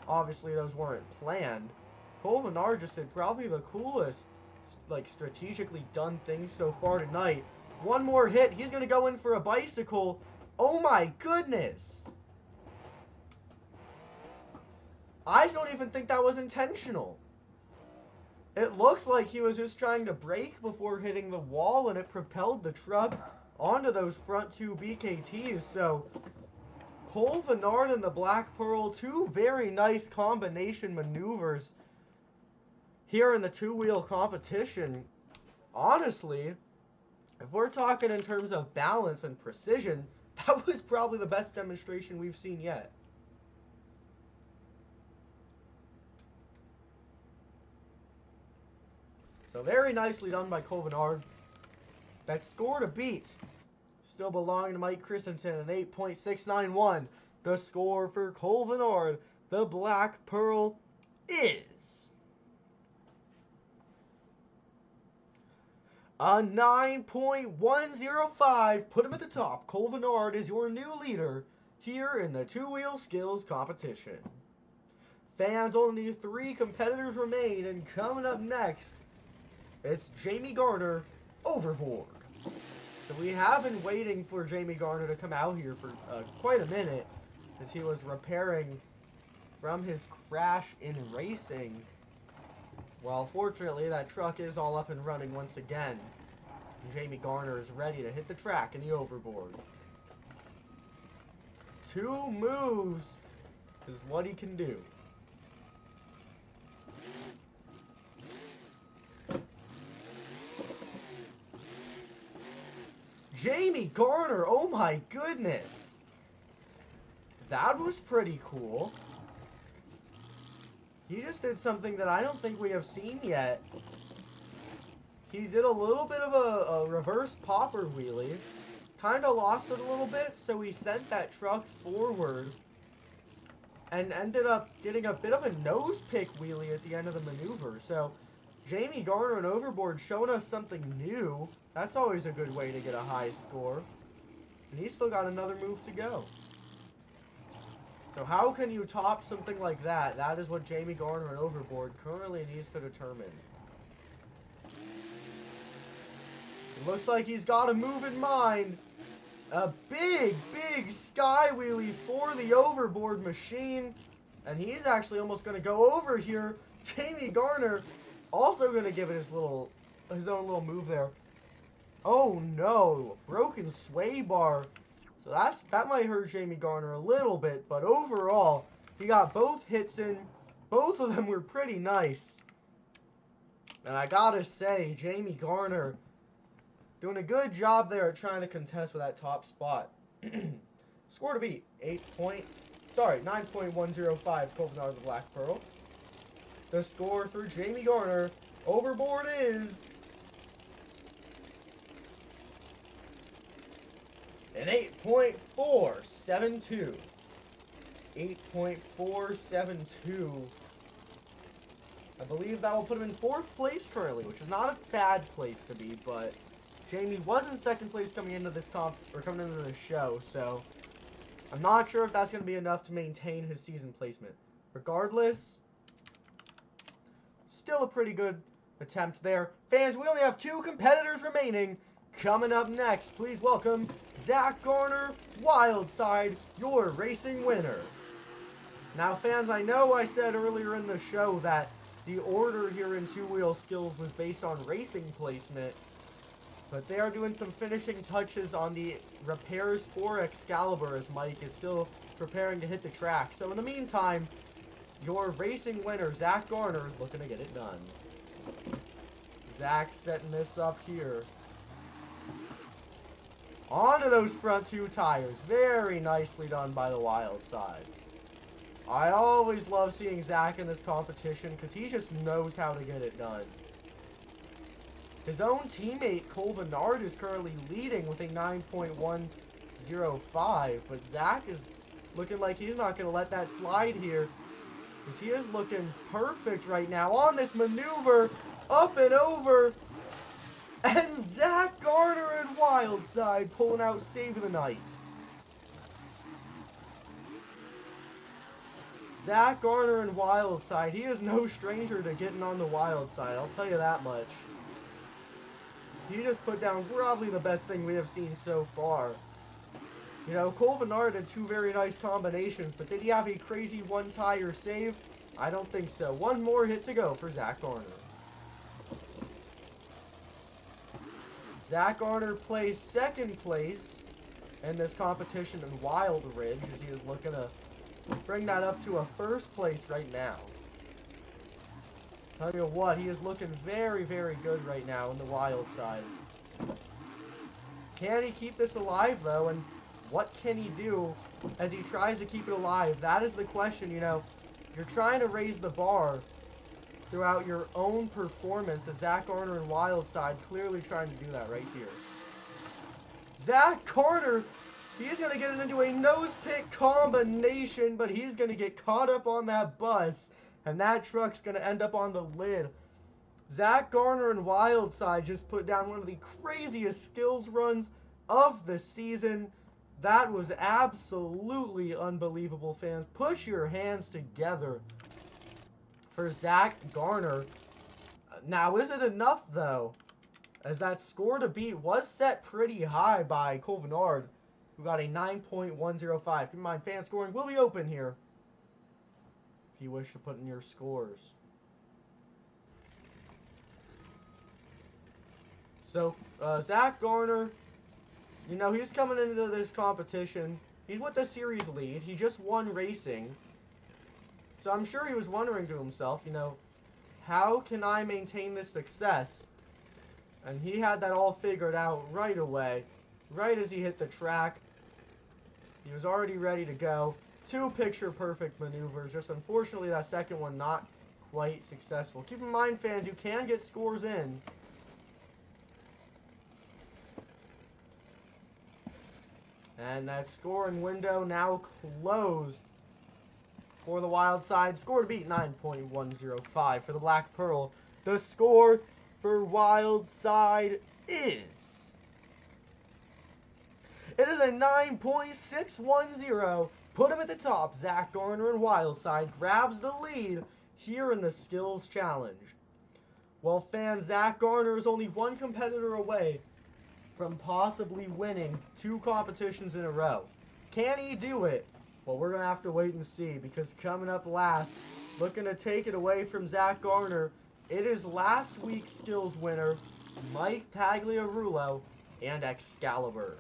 obviously those weren't planned. Cole Venard just did probably the coolest, like, strategically done things so far tonight. One more hit. He's going to go in for a bicycle. Oh my goodness. I don't even think that was intentional. It looks like he was just trying to brake before hitting the wall, and it propelled the truck onto those front 2 BKTs. So Cole Venard and the Black Pearl, 2 very nice combination maneuvers here in the 2-wheel competition. Honestly, if we're talking in terms of balance and precision, that was probably the best demonstration we've seen yet. So very nicely done by Cole Venard. That score to beat still belonging to Mike Christensen, an 8.691. The score for Cole Venard, the Black Pearl, is A 9.105. Put him at the top. Venard is your new leader here in the two-wheel skills competition. Fans, only 3 competitors remain, and coming up next, it's Zack Garner, Overboard. So we have been waiting for Zack Garner to come out here for quite a minute, as he was repairing from his crash in racing. Well, fortunately, that truck is all up and running once again. Zack Garner is ready to hit the track in the Overboard. 2 moves is what he can do. Zack Garner, oh my goodness. That was pretty cool. He just did something that I don't think we have seen yet. He did a little bit of a reverse popper wheelie. Kind of lost it a little bit, so he sent that truck forward. And ended up getting a bit of a nose pick wheelie at the end of the maneuver. So, Zack Garner and Overboard showing us something new. That's always a good way to get a high score. And he's still got another move to go. So how can you top something like that? That is what Zack Garner and Overboard currently needs to determine. It looks like he's got a move in mind. A big sky wheelie for the Overboard machine. And he's actually almost going to go over here. Zack Garner also going to give it his own little move there. Oh no, broken sway bar. So that might hurt Zack Garner a little bit, but overall, he got both hits in. Both of them were pretty nice. And I gotta say, Zack Garner doing a good job there at trying to contest with that top spot. Score to beat, 9.105 Venard the Black Pearl. The score for Zack Garner, Overboard is an 8.472. 8.472. I believe that will put him in 4th place currently, which is not a bad place to be, but Jamey was in 2nd place coming into this coming into this show, so I'm not sure if that's going to be enough to maintain his season placement. Regardless, still a pretty good attempt there. Fans, we only have 2 competitors remaining. Coming up next, please welcome Zack Garner, Wildside, your racing winner. Now, fans, I know I said earlier in the show that the order here in two-wheel skills was based on racing placement, but they are doing some finishing touches on the repairs for Excaliber as Mike is still preparing to hit the track. So in the meantime, your racing winner, Zack Garner, is looking to get it done. Zack setting this up here. Onto those front 2 tires. Very nicely done by the Wildside. I always love seeing Zack in this competition because he just knows how to get it done. His own teammate, Venard, is currently leading with a 9.105, but Zack is looking like he's not going to let that slide here because he is looking perfect right now on this maneuver, up and over. And Zack Garner and Wildside pulling out Save the Night. Zack Garner and Wildside, he is no stranger to getting on the Wildside, I'll tell you that much. He just put down probably the best thing we have seen so far. You know, Venard had 2 very nice combinations, but did he have a crazy 1-tire save? I don't think so. 1 more hit to go for Zack Garner. Zack Garner plays 2nd place in this competition in Wild Ridge as he is looking to bring that up to a 1st place right now. Tell you what, he is looking very good right now in the Wildside. Can he keep this alive though, and what can he do as he tries to keep it alive? That is the question, you know. You're trying to raise the bar throughout your own performance, and Zack Garner and Wildside clearly trying to do that right here. Zack Garner, he's going to get it into a nose pick combination, but he's going to get caught up on that bus, and that truck's going to end up on the lid Zack Garner and Wildside just put down one of the craziest skills runs of the season. That was absolutely unbelievable, fans. Put your hands together for Zack Garner. Now, is it enough, though? As that score to beat was set pretty high by Venard, who got a 9.105. Keep in mind, fan scoring will be open here if you wish to put in your scores. So, Zack Garner, you know, he's coming into this competition. He's with the series lead. He just won racing. So I'm sure he was wondering to himself, you know, how can I maintain this success? And he had that all figured out right away. Right as he hit the track, he was already ready to go. 2 picture-perfect maneuvers. Just unfortunately, that second one not quite successful. Keep in mind, fans, you can get scores in. And that scoring window now closed for the wild side. Score to beat 9.105 for the Black Pearl. The score for wild side is... it is a 9.610. Put him at the top. Zack Garner and Wildside grabs the lead here in the Skills Challenge. Well, fans, Zack Garner is only one competitor away from possibly winning 2 competitions in a row. Can he do it? Well, we're going to have to wait and see, because coming up last, looking to take it away from Zack Garner, it is last week's Skills winner, Mike Pagliarulo and Excaliber.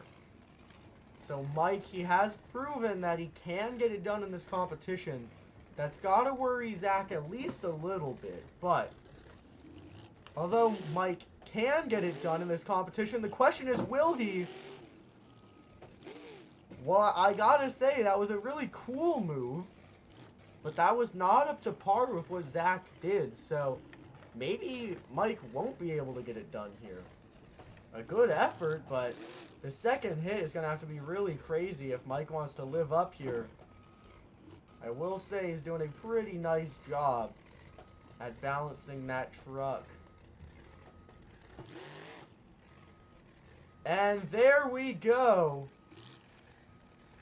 So Mike, he has proven that he can get it done in this competition. That's got to worry Zack at least a little bit. But although Mike can get it done in this competition, the question is, will he? Well, I gotta say, that was a really cool move. But that was not up to par with what Zack did. So maybe Mike won't be able to get it done here. A good effort, but the second hit is going to have to be really crazy if Mike wants to live up here. I will say he's doing a pretty nice job at balancing that truck. And there we go.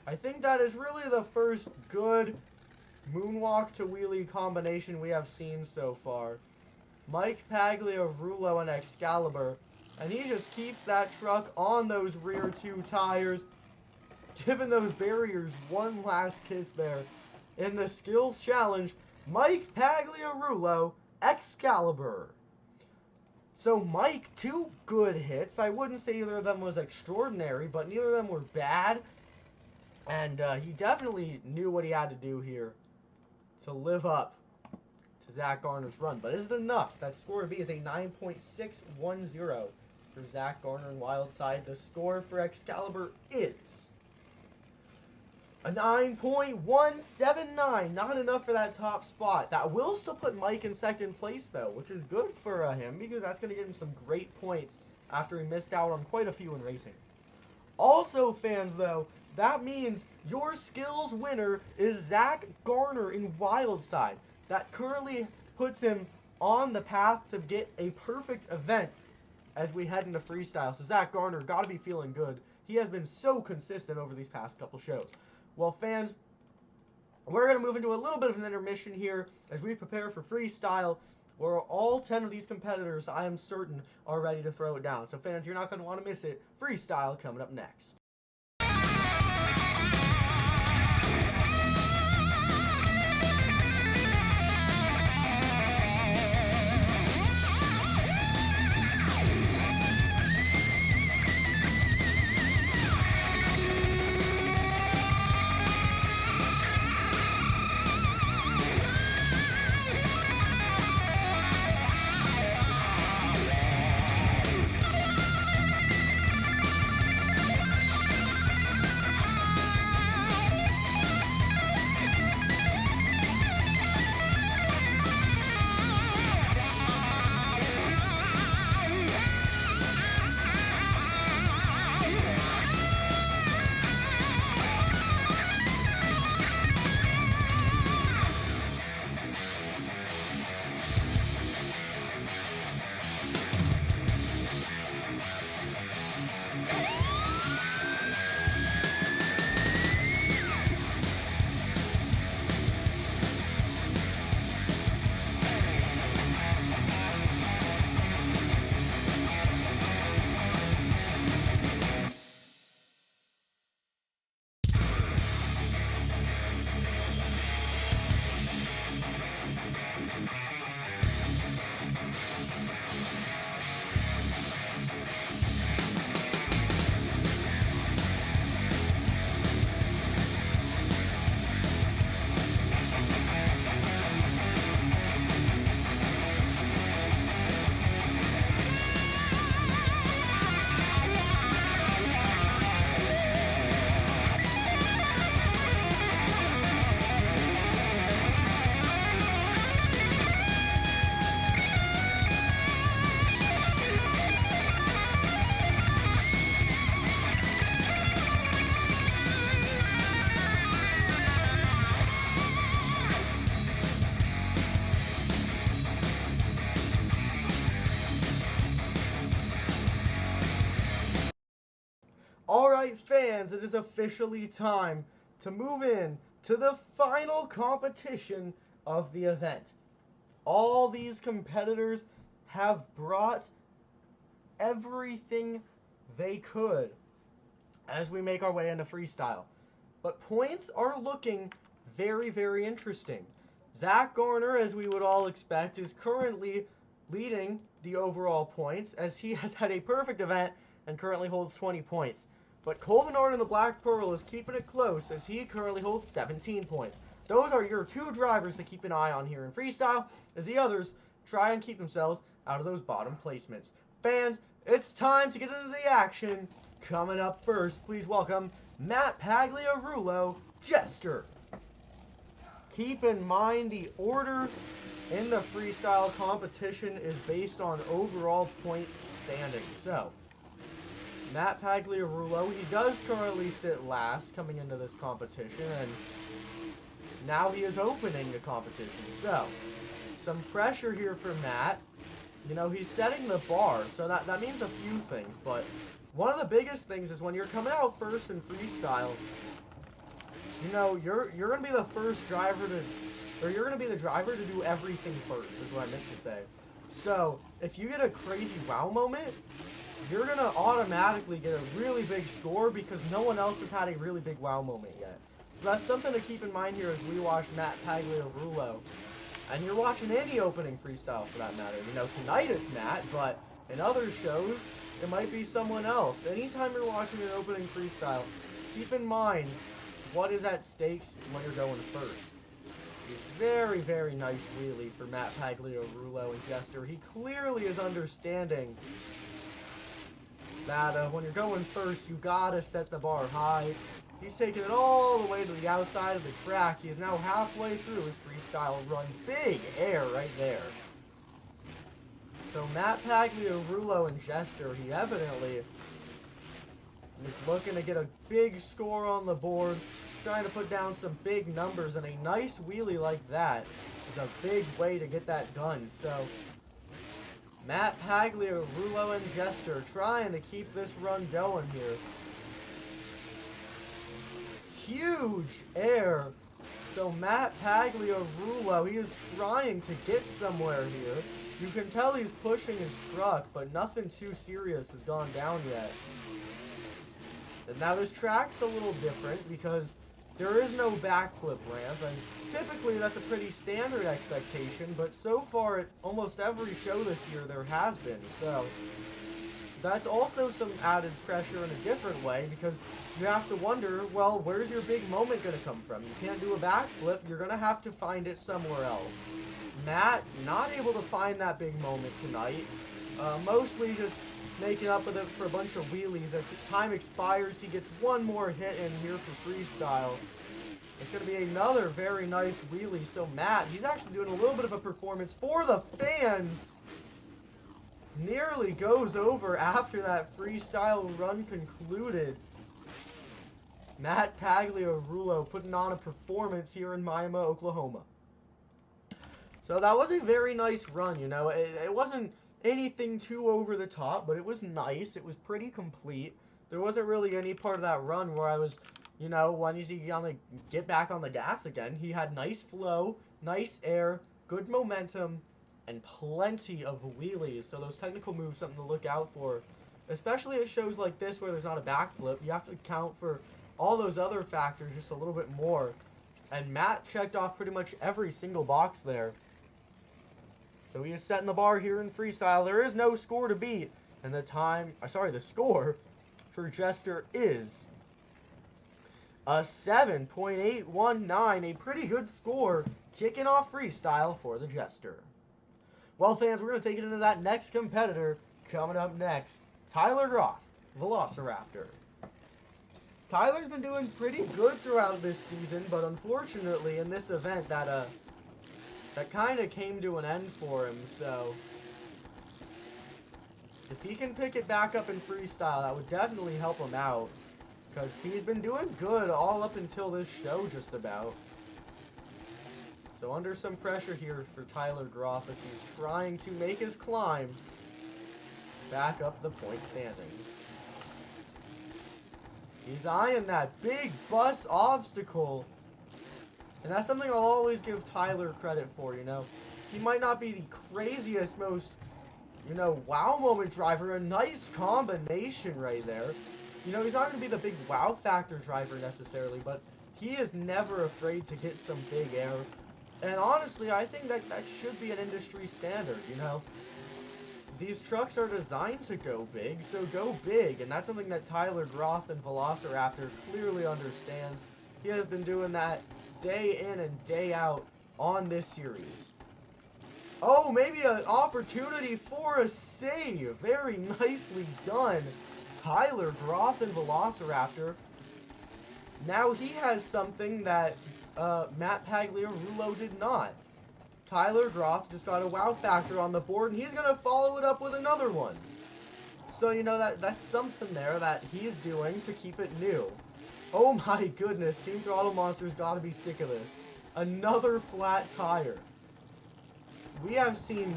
I think that is really the first good moonwalk to wheelie combination we have seen so far. Mike Pagliarulo and Excaliber. And he just keeps that truck on those rear 2 tires, giving those barriers one last kiss there. In the Skills Challenge, Mike Pagliarulo, Excaliber. So Mike, 2 good hits. I wouldn't say either of them was extraordinary, but neither of them were bad. And he definitely knew what he had to do here to live up to Zack Garner's run. But is it enough? That score to be is a 9.610. For Zack Garner and Wildside. The score for Excaliber is a 9.179. Not enough for that top spot. That will still put Mike in second place, though, which is good for him, because that's going to give him some great points after he missed out on quite a few in racing. Also, fans, though, that means your skills winner is Zack Garner in Wildside. That currently puts him on the path to get a perfect event as we head into freestyle. So Zack Garner got to be feeling good. He has been so consistent over these past couple shows. Well, fans, we're going to move into a little bit of an intermission here as we prepare for freestyle, where all 10 of these competitors, I am certain, are ready to throw it down. So fans, you're not going to want to miss it. Freestyle coming up next. Alright fans, it is officially time to move in to the final competition of the event. All these competitors have brought everything they could as we make our way into freestyle. But points are looking very, very interesting. Zack Garner, as we would all expect, is currently leading the overall points as he has had a perfect event and currently holds 20 points. But Venard in the Black Pearl is keeping it close as he currently holds 17 points. Those are your two drivers to keep an eye on here in freestyle as the others try and keep themselves out of those bottom placements. Fans, it's time to get into the action. Coming up first, please welcome Matt Pagliarulo, Jester. Keep in mind the order in the freestyle competition is based on overall points standing. So, Matt Pagliarulo, he does currently sit last coming into this competition, and now he is opening the competition. So, some pressure here for Matt. You know, he's setting the bar, so that means a few things, but one of the biggest things is when you're coming out first in freestyle, you know, you're going to be the first driver to, or you're going to be the driver to do everything first, is what I meant to say. So, if you get a crazy wow moment, you're going to automatically get a really big score because no one else has had a really big wow moment yet. So that's something to keep in mind here as we watch Matt Pagliarulo. And you're watching any opening freestyle for that matter. You know, tonight it's Matt, but in other shows, it might be someone else. Anytime you're watching an opening freestyle, keep in mind what is at stakes when you're going first. A very, very nice wheelie for Matt Pagliarulo and Jester. He clearly is understanding that when you're going first, you gotta set the bar high. He's taking it all the way to the outside of the track. He is now halfway through his freestyle run. Big air right there. So Matt Pagliarulo and Jester, he evidently is looking to get a big score on the board, trying to put down some big numbers, and a nice wheelie like that is a big way to get that done. So Matt Pagliarulo and Jester trying to keep this run going here. Huge air. So Matt Pagliarulo, he is trying to get somewhere here. You can tell he's pushing his truck, but nothing too serious has gone down yet. And now this track's a little different because there is no backflip ramp, and typically that's a pretty standard expectation, but so far at almost every show this year there has been, so that's also some added pressure in a different way because you have to wonder, well, where's your big moment going to come from? You can't do a backflip, you're going to have to find it somewhere else. Matt, not able to find that big moment tonight, mostly just making up with it for a bunch of wheelies. As time expires, he gets one more hit in here for freestyle. It's going to be another very nice wheelie. So Matt, he's actually doing a little bit of a performance for the fans. Nearly goes over after that freestyle run concluded. Matt Pagliarulo putting on a performance here in Miami, Oklahoma. So that was a very nice run, you know. It wasn't anything too over the top, but it was nice. It was pretty complete. There wasn't really any part of that run where I was, you know, when he's gonna get back on the gas again. He had nice flow, nice air, good momentum, and plenty of wheelies. So those technical moves, something to look out for. Especially at shows like this where there's not a backflip. You have to account for all those other factors just a little bit more. And Matt checked off pretty much every single box there. So he is setting the bar here in freestyle. There is no score to beat. And the score for Jester is a 7.819. A pretty good score kicking off freestyle for the Jester. Well, fans, we're going to take it into that next competitor. Coming up next, Tyler Groth, Velociraptor. Tyler's been doing pretty good throughout this season, but unfortunately in this event that kind of came to an end for him, so if he can pick it back up in freestyle, that would definitely help him out, because he's been doing good all up until this show just about. So under some pressure here for Tyler Groth as he's trying to make his climb back up the point standings. He's eyeing that big bus obstacle. And that's something I'll always give Tyler credit for, you know. He might not be the craziest, most, you know, wow moment driver. A nice combination right there. You know, he's not going to be the big wow factor driver necessarily, but he is never afraid to get some big air. And honestly, I think that should be an industry standard, you know. These trucks are designed to go big, so go big. And that's something that Tyler, Groth, and Velociraptor clearly understands. He has been doing that day in and day out on this series. Oh, maybe an opportunity for a save. Very nicely done. Tyler, Groth, and Velociraptor. Now he has something that Matt Pagliarulo did not. Tyler Groth just got a wow factor on the board, and he's going to follow it up with another one. So, you know, that's something there that he's doing to keep it new. Oh my goodness, Team Throttle Monster's got to be sick of this. Another flat tire. We have seen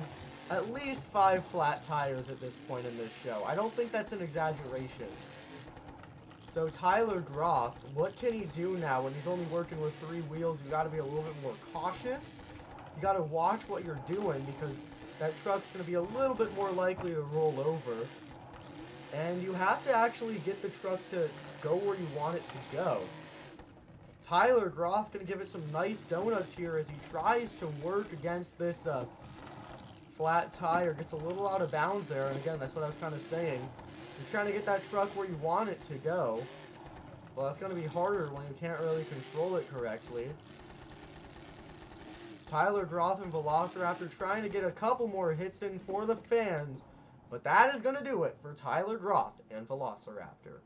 at least 5 flat tires at this point in this show. I don't think that's an exaggeration. So Tyler Groth, what can he do now when he's only working with 3 wheels? You got to be a little bit more cautious. You got to watch what you're doing because that truck's going to be a little bit more likely to roll over. And you have to actually get the truck to go where you want it to go. Tyler Groth going to give it some nice donuts here as he tries to work against this flat tire. Gets a little out of bounds there. And again, that's what I was kind of saying. You're trying to get that truck where you want it to go. Well, that's going to be harder when you can't really control it correctly. Tyler Groth and Velociraptor trying to get a couple more hits in for the fans. But that is going to do it for Tyler Groth and Velociraptor.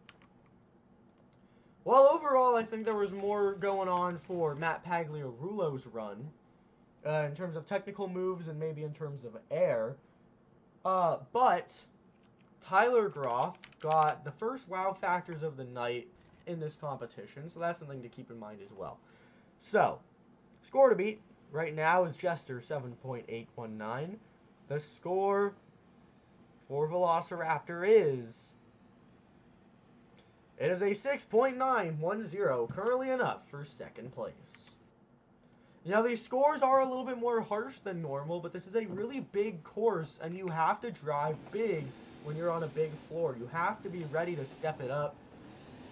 Well, overall, I think there was more going on for Matt Pagliarulo's run. In terms of technical moves and maybe in terms of air. But Tyler Groth got the first wow factors of the night in this competition. So that's something to keep in mind as well. So, score to beat right now is Jester 7.819. The score for Velociraptor is... It is a 6.910, currently enough for second place. You know, these scores are a little bit more harsh than normal, but this is a really big course, and you have to drive big when you're on a big floor. You have to be ready to step it up,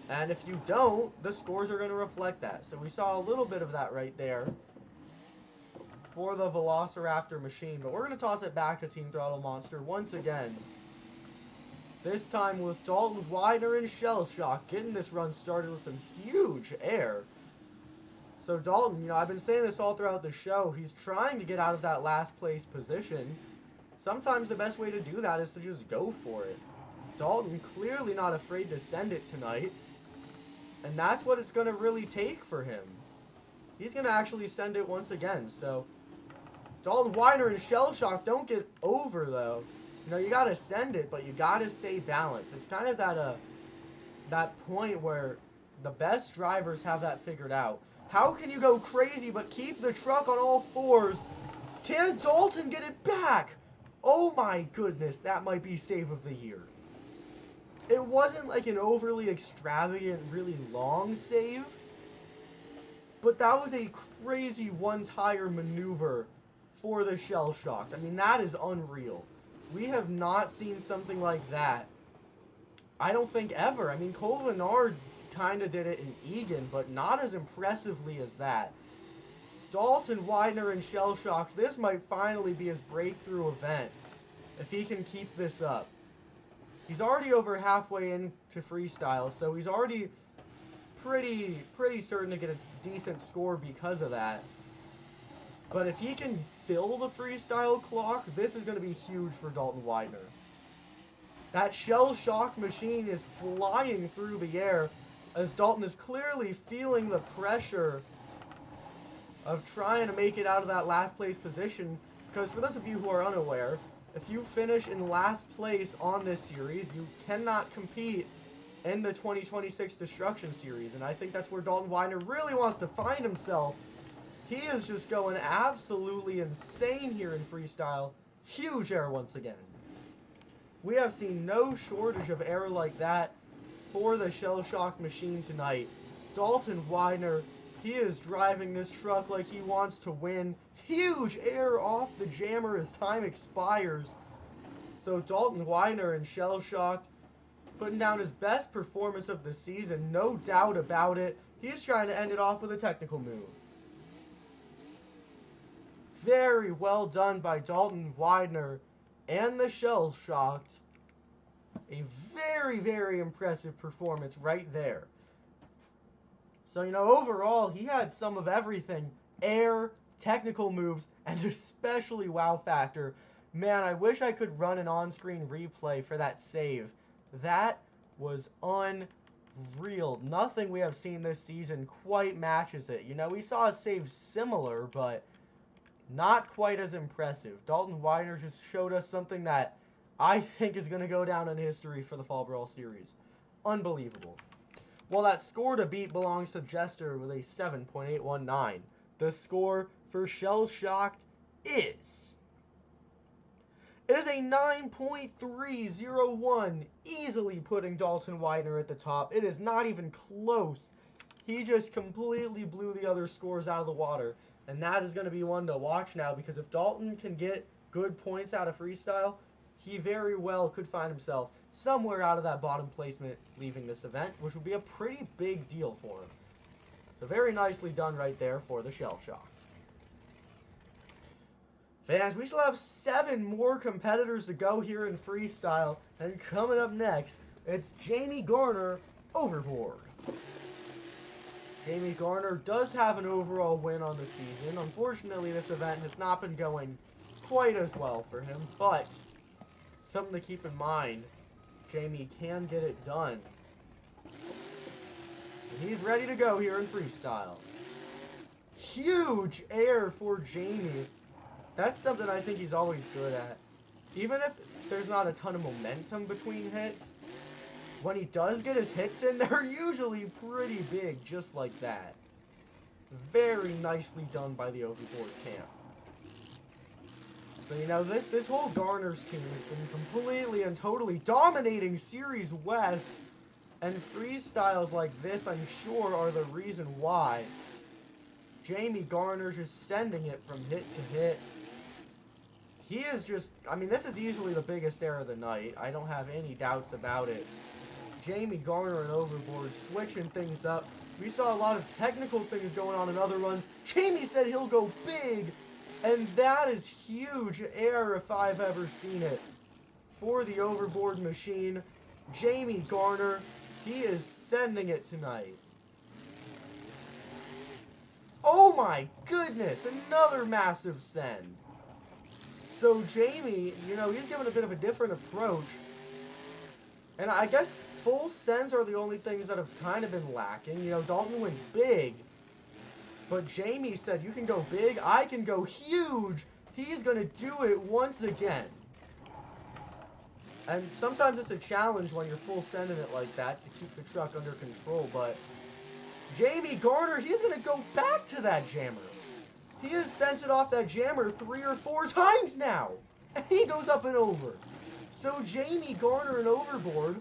and if you don't, the scores are going to reflect that. So we saw a little bit of that right there for the Velociraptor machine, but we're going to toss it back to Team Throttle Monster once again. This time with Dalton, Widner, and Shell Shock getting this run started with some huge air. So Dalton, you know, I've been saying this all throughout the show, he's trying to get out of that last place position. Sometimes the best way to do that is to just go for it. Dalton clearly not afraid to send it tonight. And that's what it's going to really take for him. He's going to actually send it once again. So Dalton, Widner, and Shell Shock don't get over though. You know, you got to send it, but you got to stay balanced. It's kind of that point where the best drivers have that figured out. How can you go crazy but keep the truck on all fours? Can Dalton get it back? Oh my goodness, that might be save of the year. It wasn't like an overly extravagant, really long save, but that was a crazy one-tire maneuver for the Shell Shocked. I mean, that is unreal. We have not seen something like that, I don't think, ever. I mean, Venard kind of did it in Egan, but not as impressively as that. Dalton, Widner, and Shell Shock, this might finally be his breakthrough event, if he can keep this up. He's already over halfway into freestyle, so he's already pretty certain to get a decent score because of that. But if he can fill the freestyle clock, this is going to be huge for Dalton Widner. That Shell Shock machine is flying through the air as Dalton is clearly feeling the pressure of trying to make it out of that last place position. Because for those of you who are unaware, if you finish in last place on this series, you cannot compete in the 2026 Destruction Series. And I think that's where Dalton Widner really wants to find himself. He is just going absolutely insane here in freestyle. Huge air once again. We have seen no shortage of air like that for the Shell Shock machine tonight. Dalton Widner, he is driving this truck like he wants to win. Huge air off the jammer as time expires. So Dalton Widner and Shell Shocked putting down his best performance of the season, no doubt about it. He's trying to end it off with a technical move. Very well done by Dalton Widner and the Shell Shocked. A very, very impressive performance right there. So, you know, overall, he had some of everything. Air, technical moves, and especially wow factor. Man, I wish I could run an on-screen replay for that save. That was unreal. Nothing we have seen this season quite matches it. You know, we saw a save similar, but not quite as impressive. Dalton Widner just showed us something that I think is going to go down in history for the Fall Brawl Series. Unbelievable. Well, that score to beat belongs to Jester with a 7.819. The score for Shell Shocked is... It is a 9.301, easily putting Dalton Widner at the top. It is not even close. He just completely blew the other scores out of the water. And that is going to be one to watch now, because if Dalton can get good points out of freestyle, he very well could find himself somewhere out of that bottom placement leaving this event, which would be a pretty big deal for him. So very nicely done right there for the Shell Shock. Fans, we still have 7 more competitors to go here in freestyle, and coming up next, it's Zack Garner overboard. Zack Garner does have an overall win on the season. Unfortunately, this event has not been going quite as well for him, but something to keep in mind, Jamey can get it done. And he's ready to go here in freestyle. Huge air for Jamey. That's something I think he's always good at. Even if there's not a ton of momentum between hits, when he does get his hits in, they're usually pretty big, just like that. Very nicely done by the overboard camp. So, you know, this whole Garner's team has been completely and totally dominating Series West, and freestyles like this, I'm sure, are the reason why. Zack Garner just sending it from hit to hit. He is just, I mean, this is easily the biggest air of the night. I don't have any doubts about it. Zack Garner and overboard switching things up. We saw a lot of technical things going on in other runs. Jamey said he'll go big, and that is huge air if I've ever seen it. For the overboard machine, Zack Garner, he is sending it tonight. Oh my goodness, another massive send. So Jamey, you know, he's given a bit of a different approach. And I guess full sends are the only things that have kind of been lacking. You know, Dalton went big. But Jamey said, you can go big, I can go huge. He's going to do it once again. And sometimes it's a challenge when you're full sending it like that to keep the truck under control. But Zack Garner, he's going to go back to that jammer. He has sent it off that jammer 3 or 4 times now. And he goes up and over. So Zack Garner and overboard,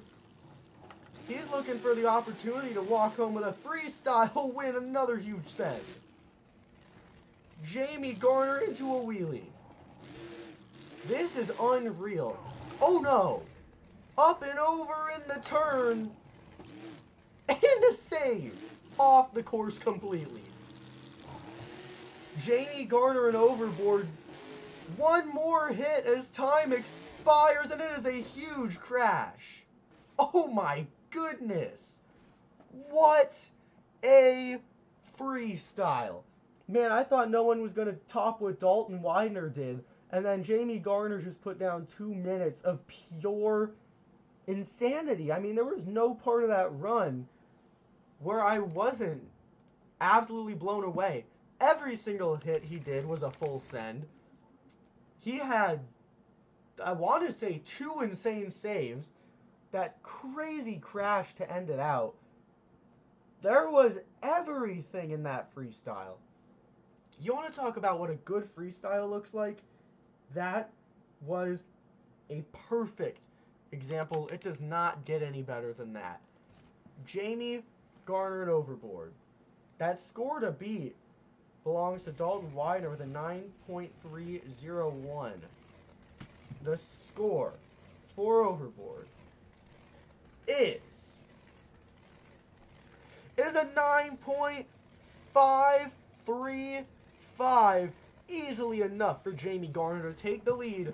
he's looking for the opportunity to walk home with a freestyle win, another huge send. Zack Garner into a wheelie. This is unreal. Oh no! Up and over in the turn. And a save. Off the course completely. Zack Garner and overboard. One more hit as time expires, and it is a huge crash. Oh my goodness. What a freestyle. Man, I thought no one was going to top what Dalton Widner did. And then Zack Garner just put down 2 minutes of pure insanity. I mean, there was no part of that run where I wasn't absolutely blown away. Every single hit he did was a full send. He had, I want to say, 2 insane saves. That crazy crash to end it out. There was everything in that freestyle. You want to talk about what a good freestyle looks like? That was a perfect example. It does not get any better than that. Jamey, Garner, and Overboard. That score to beat belongs to Dalton Widner with a 9.301. The score for Overboard is a 9.535, easily enough for Jamey Garner to take the lead.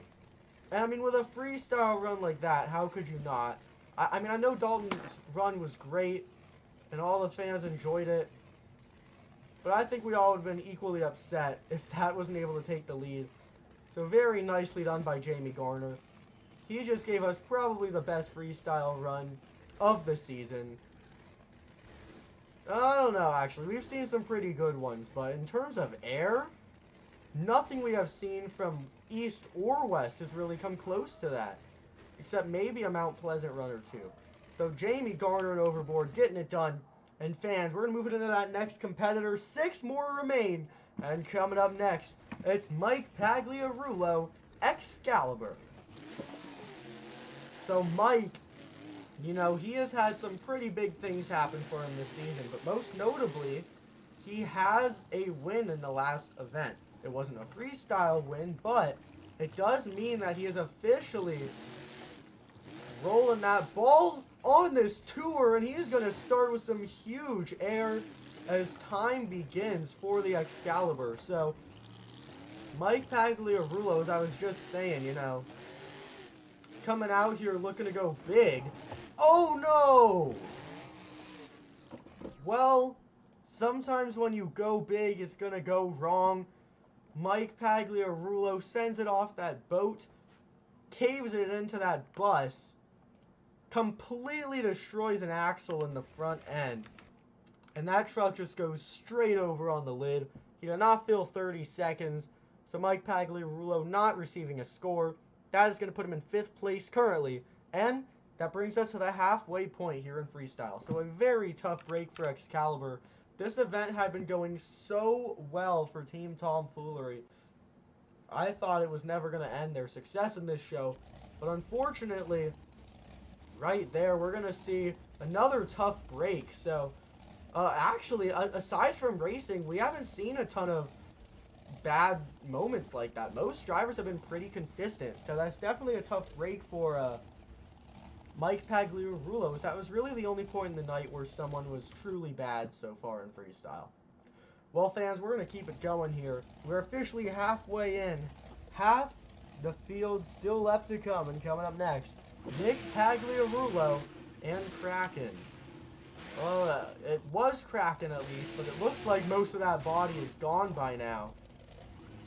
And I mean, with a freestyle run like that, how could you not? I mean, I know Dalton's run was great, and all the fans enjoyed it, but I think we all would have been equally upset if that wasn't able to take the lead. So very nicely done by Jamey Garner. He just gave us probably the best freestyle run of the season. I don't know, actually. We've seen some pretty good ones, but in terms of air, nothing we have seen from East or West has really come close to that, except maybe a Mount Pleasant run or two. So Jamey Garner and Overboard getting it done. And fans, we're going to move it into that next competitor. 6 more remain. And coming up next, it's Mike Pagliarulo, Excaliber. So Mike, you know, he has had some pretty big things happen for him this season. But most notably, he has a win in the last event. It wasn't a freestyle win, but it does mean that he is officially rolling that ball on this tour, and he is going to start with some huge air as time begins for the Excaliber. So, Mike Pagliarulo, as I was just saying, you know, coming out here looking to go big. Oh no! Well, sometimes when you go big, it's going to go wrong. Mike Pagliarulo sends it off that boat, caves it into that bus, completely destroys an axle in the front end, and that truck just goes straight over on the lid. He did not fill 30 seconds, so Mike Pagliarulo not receiving a score. That is going to put him in 5th place currently, and that brings us to the halfway point here in freestyle. So a very tough break for Excaliber. This event had been going so well for Team Tomfoolery. I thought it was never going to end their success in this show, but unfortunately, right there, we're going to see another tough break. So, actually, aside from racing, we haven't seen a ton of bad moments like that. Most drivers have been pretty consistent, so that's definitely a tough break for Mike Pagliarulo. That was really the only point in the night where someone was truly bad so far in freestyle. Well, fans, we're going to keep it going here. We're officially halfway in. Half the field still left to come, and coming up next, Nick Pagliarulo and Kraken. Well, it was Kraken at least, but it looks like most of that body is gone by now.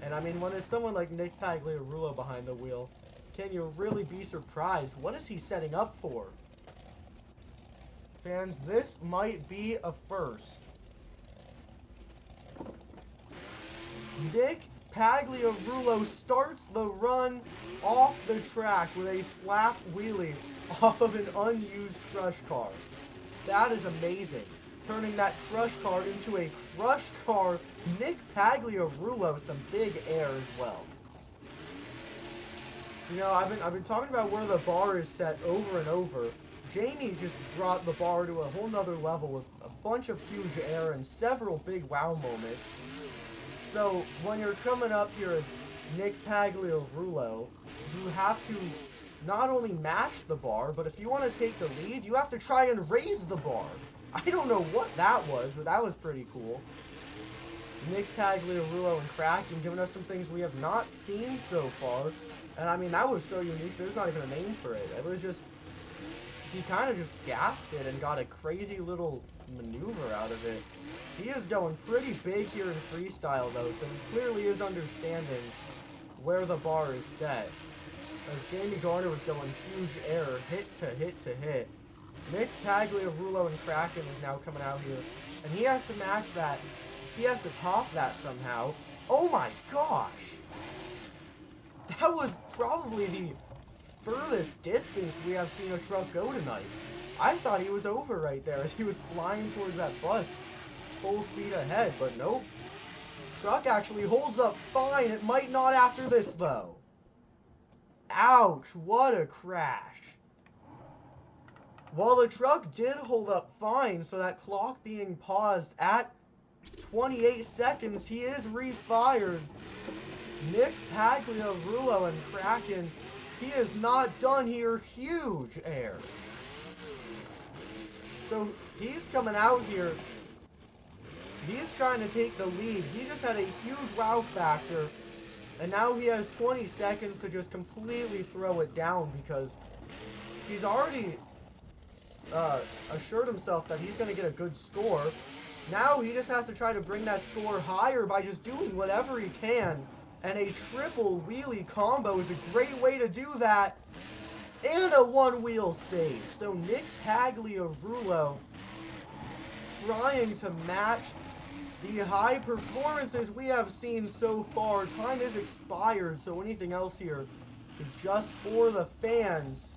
And I mean, when there's someone like Nick Pagliarulo behind the wheel, can you really be surprised? What is he setting up for? Fans, this might be a first. Nick Pagliarulo starts the run off the track with a slap wheelie off of an unused crush car. That is amazing. Turning that crush car into a crush car. Nick Pagliarulo, some big air as well. You know, I've been talking about where the bar is set over and over. Jamey just brought the bar to a whole nother level with a bunch of huge air and several big wow moments. So, when you're coming up here as Nick Pagliarulo, you have to not only match the bar, but if you want to take the lead, you have to try and raise the bar. I don't know what that was, but that was pretty cool. Nick Pagliarulo and Kraken giving us some things we have not seen so far. And I mean, that was so unique, there's not even a name for it. It was just, he kind of just gassed it and got a crazy little maneuver out of it. He is going pretty big here in freestyle though, so he clearly is understanding where the bar is set. As Jamey Garner was going huge air, hit to hit to hit. Nick Pagliarulo and Kraken is now coming out here, and he has to match that. He has to top that somehow. Oh my gosh! That was probably the furthest distance we have seen a truck go tonight. I thought he was over right there as he was flying towards that bus, full speed ahead, but nope. Truck actually holds up fine. It might not after this though. Ouch, what a crash. Well, the truck did hold up fine, so that clock being paused at 28 seconds, he is refired. Nick Pagliarulo and Kraken, he is not done here. Huge air. So he's coming out here. He's trying to take the lead. He just had a huge wow factor. And now he has 20 seconds to just completely throw it down because he's already assured himself that he's going to get a good score. Now he just has to try to bring that score higher by just doing whatever he can. And a triple wheelie combo is a great way to do that. And a one-wheel save. So Nick Pagliarulo trying to match the high performances we have seen so far. Time is expired, so anything else here is just for the fans.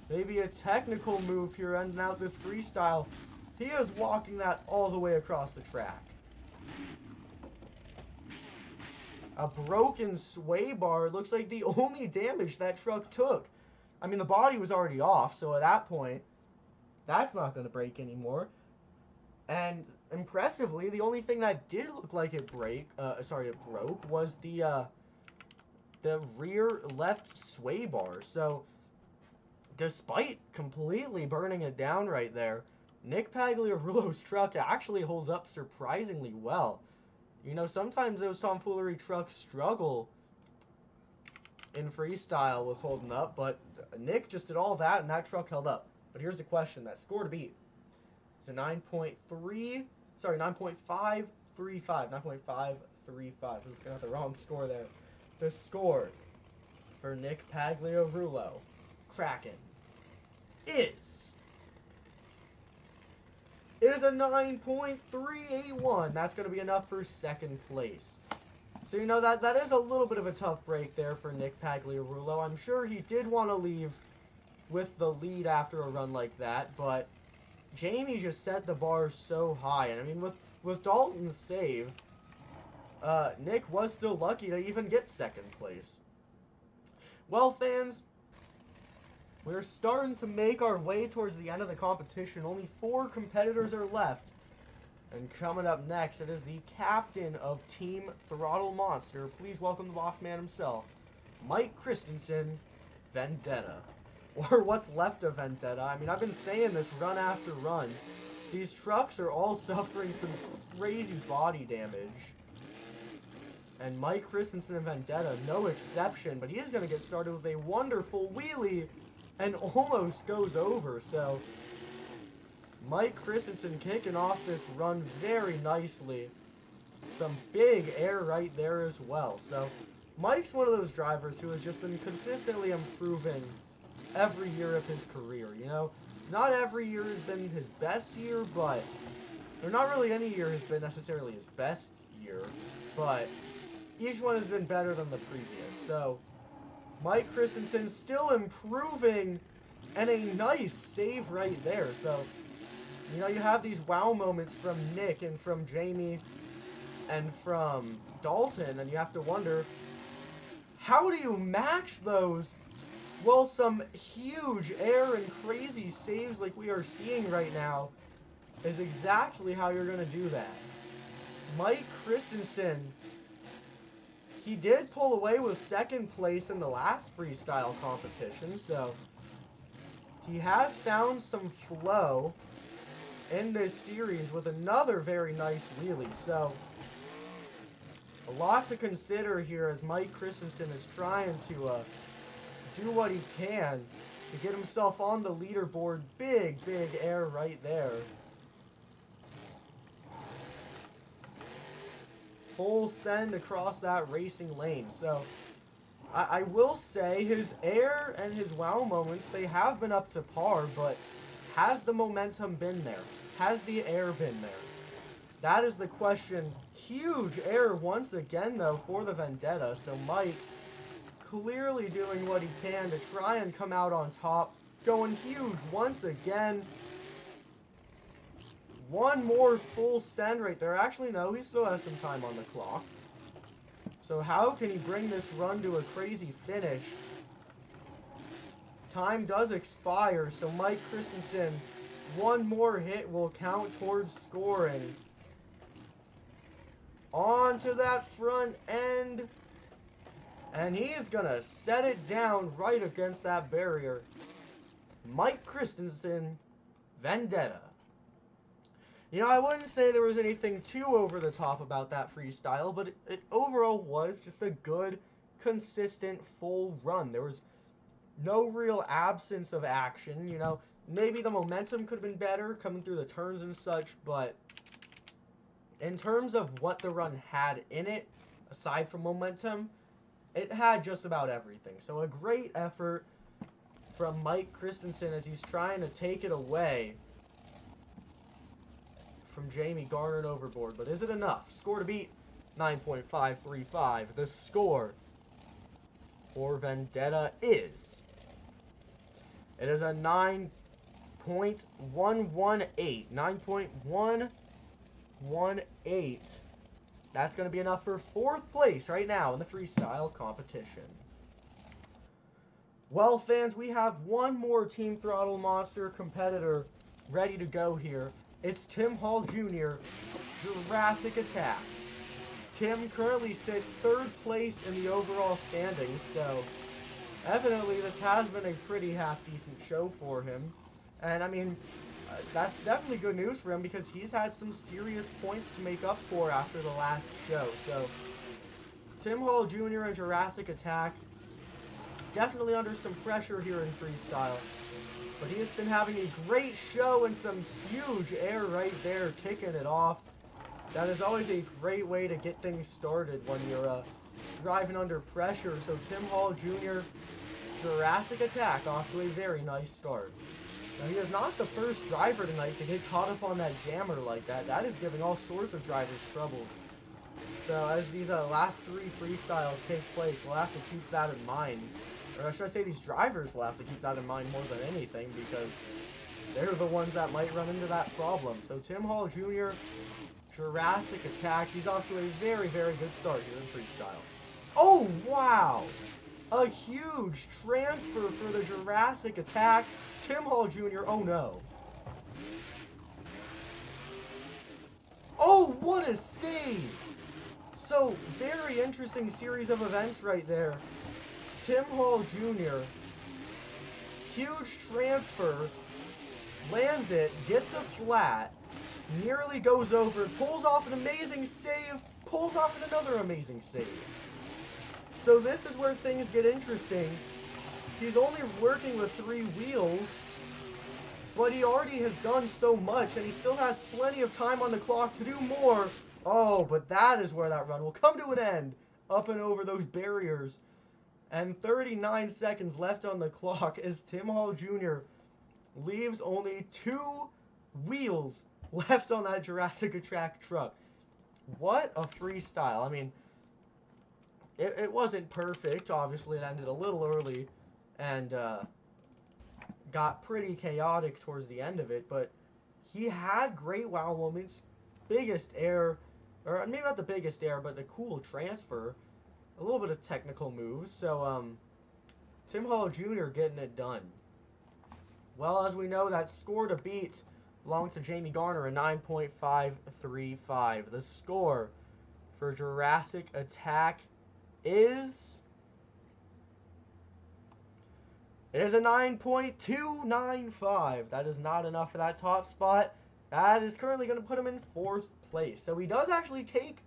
Maybe a technical move here ending out this freestyle. He is walking that all the way across the track. A broken sway bar looks like the only damage that truck took. I mean, the body was already off, so at that point, that's not going to break anymore. And impressively, the only thing that did look like it broke was the rear left sway bar. So, despite completely burning it down right there, Nick Pagliarulo's truck actually holds up surprisingly well. You know, sometimes those tomfoolery trucks struggle in freestyle with holding up, but Nick just did all that, and that truck held up. But here's the question: that score to beat is a 9.535. 9.535. We got the wrong score there. The score for Nick Pagliarulo, Kraken, is a 9.381. That's going to be enough for second place. So, you know, that is a little bit of a tough break there for Nick Pagliarulo. I'm sure he did want to leave with the lead after a run like that, but Jamey just set the bar so high. And, I mean, with Dalton's save, Nick was still lucky to even get second place. Well, fans, we're starting to make our way towards the end of the competition. Only 4 competitors are left. And coming up next, it is the captain of Team Throttle Monster. Please welcome the boss man himself, Mike Christensen, Vendetta. Or what's left of Vendetta. I mean, I've been saying this run after run. These trucks are all suffering some crazy body damage. And Mike Christensen and Vendetta, no exception. But he is going to get started with a wonderful wheelie and almost goes over. So Mike Christensen kicking off this run very nicely. Some big air right there as well. So Mike's one of those drivers who has just been consistently improving every year of his career. You know, not every year has been his best year, but or not really any year has been necessarily his best year, but each one has been better than the previous. So Mike Christensen still improving, and a nice save right there. So, you know, you have these wow moments from Nick and from Jamey and from Dalton, and you have to wonder, how do you match those? Well, some huge air and crazy saves like we are seeing right now is exactly how you're going to do that. Mike Christensen, he did pull away with second place in the last freestyle competition, so he has found some flow in this series with another very nice wheelie. So a lot to consider here as Mike Christensen is trying to do what he can to get himself on the leaderboard. Big air right there. Full send across that racing lane. So I will say his air and his wow moments, they have been up to par, but has the momentum been there? Has the air been there? That is the question. Huge air once again, though, for the Vendetta. So Mike clearly doing what he can to try and come out on top. Going huge once again. One more full send right there. Actually, no, he still has some time on the clock. So how can he bring this run to a crazy finish? time does expire, so Mike Christensen, one more hit will count towards scoring. Onto that front end, and he is gonna set it down right against that barrier. Mike Christensen, Vendetta. You know, I wouldn't say there was anything too over the top about that freestyle, but it overall was just a good, consistent, full run. There was no real absence of action, you know. Maybe the momentum could have been better coming through the turns and such, but in terms of what the run had in it, aside from momentum, it had just about everything. So a great effort from Mike Christensen as he's trying to take it away from Jamey Garner and overboard. But is it enough? Score to beat, 9.535. The score for Vendetta is... it is a 9.118. 9.118. That's going to be enough for 4th place right now in the freestyle competition. Well, fans, we have one more Team Throttle Monster competitor ready to go here. It's Tim Hall Jr., Jurassic Attack. Tim currently sits 3rd place in the overall standings, so evidently this has been a pretty half-decent show for him. And, I mean, that's definitely good news for him because he's had some serious points to make up for after the last show. So, Tim Hall Jr. and Jurassic Attack definitely under some pressure here in freestyle. But he has been having a great show and some huge air right there, kicking it off. That is always a great way to get things started when you're driving under pressure. So Tim Hall Jr., Jurassic Attack off to a very nice start. Now, he is not the first driver tonight to get caught up on that jammer like that. That is giving all sorts of drivers troubles. So as these last 3 freestyles take place, we'll have to keep that in mind. Or should I say these drivers will have to keep that in mind more than anything because they're the ones that might run into that problem. So Tim Hall Jr., Jurassic Attack, he's off to a very, very good start here in freestyle. Oh, wow! A huge transfer for the Jurassic Attack. Tim Hall Jr., oh no. Oh, what a save! So, very interesting series of events right there. Tim Hall Jr., huge transfer, lands it, gets a flat, nearly goes over, pulls off an amazing save, pulls off another amazing save. So this is where things get interesting. He's only working with 3 wheels, but he already has done so much, and he still has plenty of time on the clock to do more. Oh, but that is where that run will come to an end, up and over those barriers. And 39 seconds left on the clock as Tim Hall Jr. leaves only 2 wheels left on that Jurassic Attack truck. What a freestyle. I mean, it wasn't perfect. Obviously, it ended a little early and got pretty chaotic towards the end of it. But he had great wow moments. Biggest air, or maybe not the biggest air, but a cool transfer. A little bit of technical moves. So, Tim Hall Jr. getting it done. Well, as we know, that score to beat belonged to Jamey Garner, a 9.535. The score for Jurassic Attack is... it is a 9.295. That is not enough for that top spot. That is currently going to put him in 4th place. So he does actually take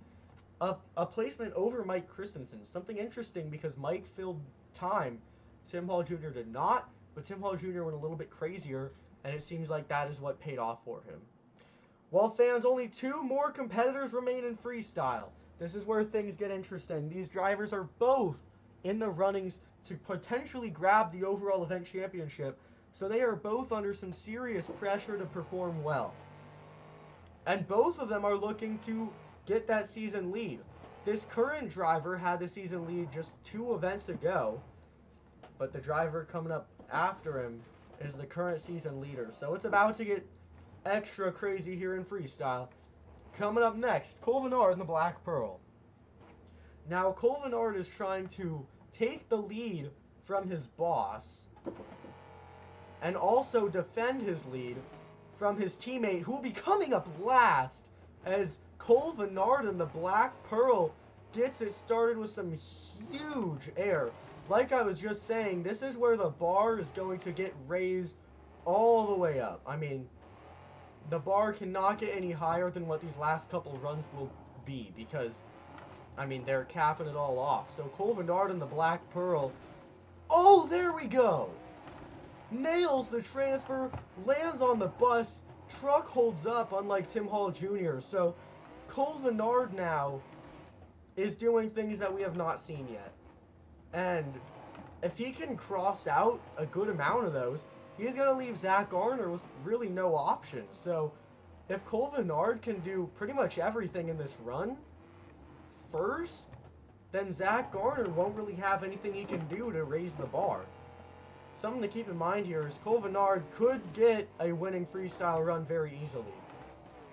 a placement over Mike Christensen. Something interesting because Mike filled time. Tim Hall Jr. did not, but Tim Hall Jr. went a little bit crazier, and it seems like that is what paid off for him. Well, fans, only 2 more competitors remain in freestyle. This is where things get interesting. These drivers are both in the runnings to potentially grab the overall event championship, so they are both under some serious pressure to perform well. And both of them are looking to get that season lead. This current driver had the season lead just 2 events ago, but the driver coming up after him is the current season leader. So it's about to get extra crazy here in freestyle. Coming up next, Venard in the Black Pearl. Now, Venard is trying to take the lead from his boss and also defend his lead from his teammate, who will be coming up last as Venard and the Black Pearl gets it started with some huge air. Like I was just saying, this is where the bar is going to get raised all the way up. I mean, the bar cannot get any higher than what these last couple runs will be, because, I mean, they're capping it all off. So Venard and the Black Pearl, oh, there we go! Nails the transfer, lands on the bus, truck holds up, unlike Tim Hall Jr. So Venard now is doing things that we have not seen yet. And if he can cross out a good amount of those, he's going to leave Zack Garner with really no options. So if Venard can do pretty much everything in this run first, then Zack Garner won't really have anything he can do to raise the bar. Something to keep in mind here is Venard could get a winning freestyle run very easily.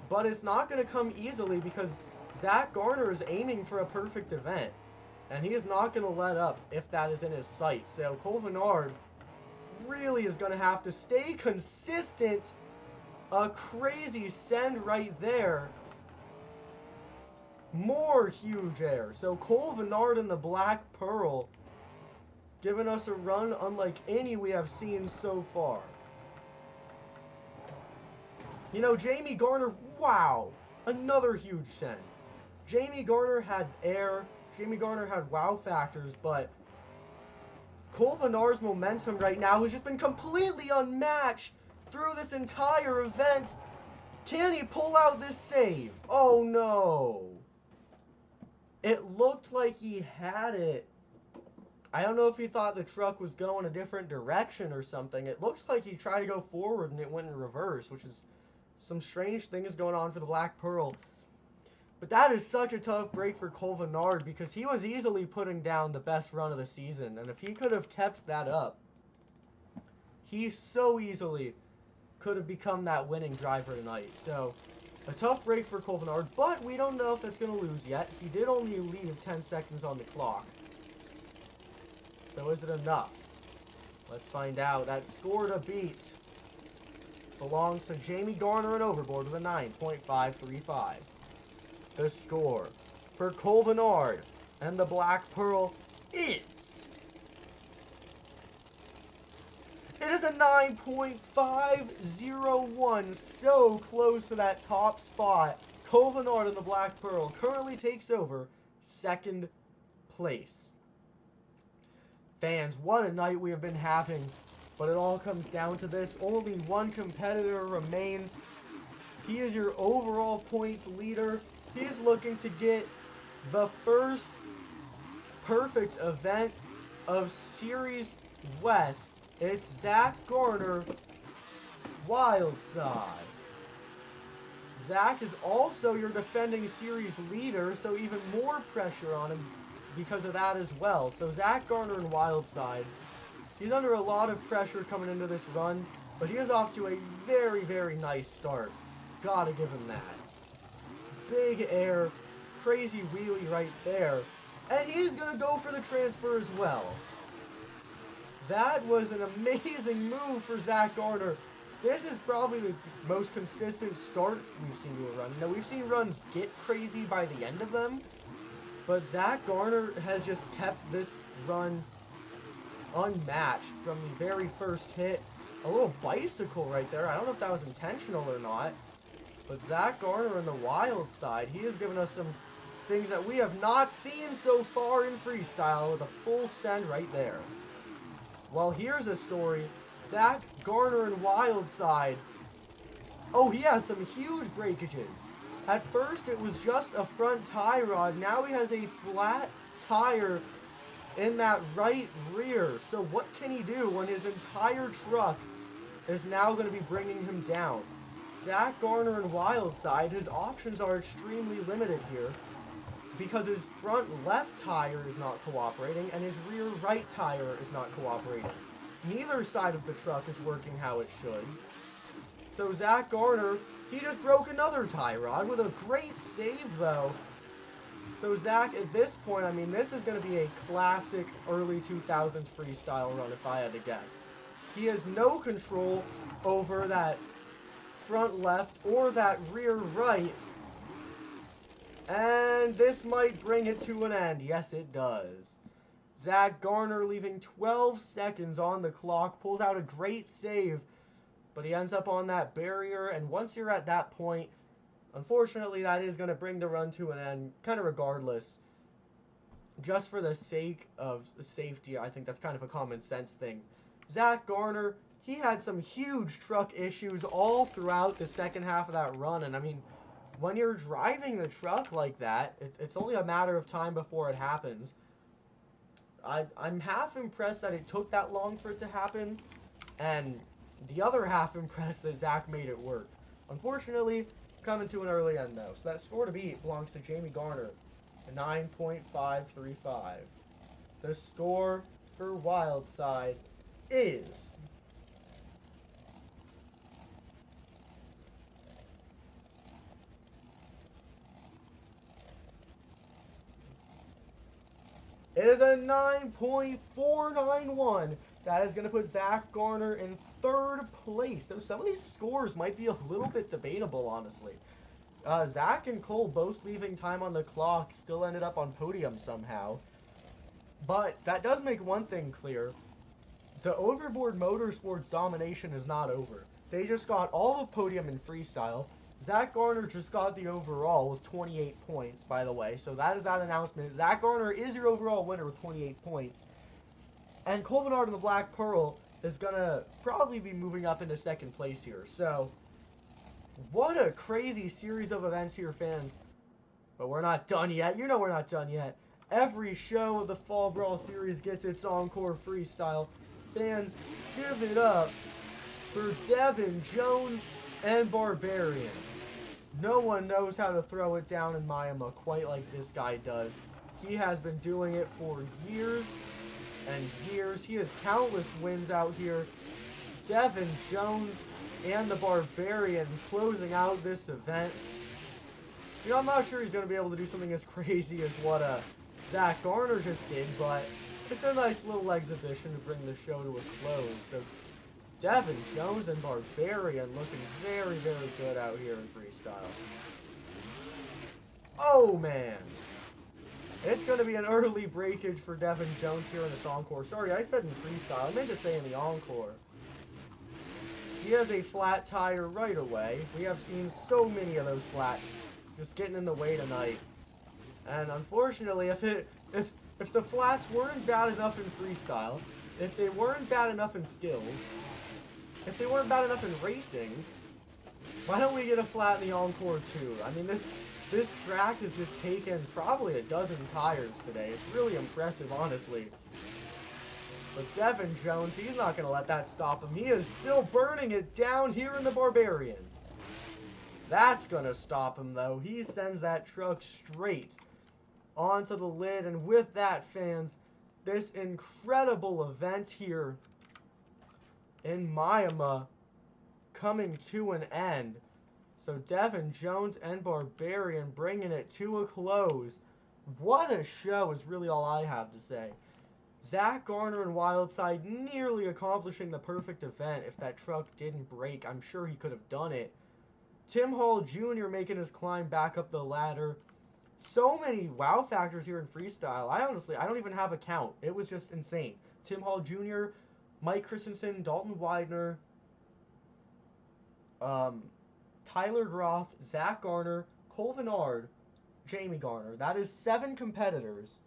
But it's not going to come easily because Zack Garner is aiming for a perfect event. And he is not going to let up if that is in his sight. So Venard really is going to have to stay consistent. A crazy send right there. More huge air. So Venard and the Black Pearl giving us a run unlike any we have seen so far. You know, Jamey Garner, wow, another huge send. Jamey Garner had air, Jamey Garner had wow factors, but Venard's momentum right now has just been completely unmatched through this entire event. Can he pull out this save? Oh no. It looked like he had it. I don't know if he thought the truck was going a different direction or something. It looks like he tried to go forward and it went in reverse, which is some strange things going on for the Black Pearl. But that is such a tough break for Venard because he was easily putting down the best run of the season. And if he could have kept that up, he so easily could have become that winning driver tonight. So, a tough break for Venard, but we don't know if that's going to lose yet. He did only leave 10 seconds on the clock. So is it enough? Let's find out. That score to beat belongs to Jamey Garner and Overboard with a 9.535. The score for Venard and the Black Pearl is... It is a 9.501, so close to that top spot. Venard and the Black Pearl currently takes over second place. Fans, what a night we have been having, but it all comes down to this. Only one competitor remains. He is your overall points leader. He's looking to get the first perfect event of Series West. It's Zack Garner, Wildside. Zack is also your defending series leader, so even more pressure on him because of that as well. So Zack Garner and Wildside, he's under a lot of pressure coming into this run, but he is off to a very, very nice start. Gotta give him that. Big air, crazy wheelie right there. And he's gonna go for the transfer as well. That was an amazing move for Zack Garner. This is probably the most consistent start we've seen to a run. You know, we've seen runs get crazy by the end of them, but Zack Garner has just kept this run unmatched from the very first hit. A little bicycle right there. I don't know if that was intentional or not, but Zack Garner on the wild side, he has given us some things that we have not seen so far in freestyle with a full send right there. Well, here's a story. Zack Garner and Wildside. Oh, he has some huge breakages. At first, it was just a front tie rod. Now he has a flat tire in that right rear. So what can he do when his entire truck is now going to be bringing him down? Zack Garner and Wildside, his options are extremely limited here because his front left tire is not cooperating and his rear right tire is not cooperating. Neither side of the truck is working how it should. So Zack Garner, he just broke another tie rod with a great save though. So Zack, at this point, I mean, this is going to be a classic early 2000s freestyle run if I had to guess. He has no control over that front left or that rear right. And this might bring it to an end. Yes, it does. Zack Garner leaving 12 seconds on the clock. Pulls out a great save. But he ends up on that barrier. And once you're at that point, unfortunately, that is going to bring the run to an end. Kind of regardless. Just for the sake of safety, I think that's kind of a common sense thing. Zack Garner, he had some huge truck issues all throughout the second half of that run. And I mean, when you're driving the truck like that, it's only a matter of time before it happens. I'm half impressed that it took that long for it to happen, and the other half impressed that Zack made it work. Unfortunately, coming to an early end though. So that score to beat belongs to Jamey Garner, 9.535. The score for Wildside is... It is a 9.491. That is going to put Zack Garner in third place. So some of these scores might be a little bit debatable, honestly. Zack and Cole both leaving time on the clock still ended up on podium somehow. But that does make one thing clear. The Overboard Motorsports domination is not over. They just got all of podium in freestyle. Zack Garner just got the overall with 28 points, by the way. So that is that announcement. Zack Garner is your overall winner with 28 points. And Cole Venard in the Black Pearl is going to probably be moving up into second place here. So, what a crazy series of events here, fans. But we're not done yet. You know we're not done yet. Every show of the Fall Brawl Series gets its encore freestyle. Fans, give it up for Devin Jones and Barbarian. No one knows how to throw it down in Miami quite like this guy does. He has been doing it for years and years. He has countless wins out here. Devin Jones and the Barbarian closing out this event. You know, I'm not sure he's going to be able to do something as crazy as what Zack Garner just did, but it's a nice little exhibition to bring the show to a close. So Devin Jones and Barbarian looking very, very good out here in freestyle. Oh, man. It's going to be an early breakage for Devin Jones here in this encore. Sorry, I said in freestyle. I meant to say in the encore. He has a flat tire right away. We have seen so many of those flats just getting in the way tonight. And unfortunately, if the flats weren't bad enough in freestyle, if they weren't bad enough in skills, if they weren't bad enough in racing, why don't we get a flat in the encore too? I mean, this track has just taken probably a dozen tires today. It's really impressive, honestly. But Devin Jones, he's not going to let that stop him. He is still burning it down here in the Barbarian. That's going to stop him, though. He sends that truck straight onto the lid. And with that, fans, this incredible event here in Miami coming to an end. So Devin Jones and Barbarian bringing it to a close. What a show is really all I have to say. Zack Garner and Wildside nearly accomplishing the perfect event. If that truck didn't break, I'm sure he could have done it. Tim Hall Jr. making his climb back up the ladder. So many wow factors here in freestyle. I don't even have a count. It was just insane. Tim Hall Jr., Mike Christensen, Dalton Widner, Tyler Groth, Zack Garner, Cole Venard, Jamey Garner. That is 7 competitors.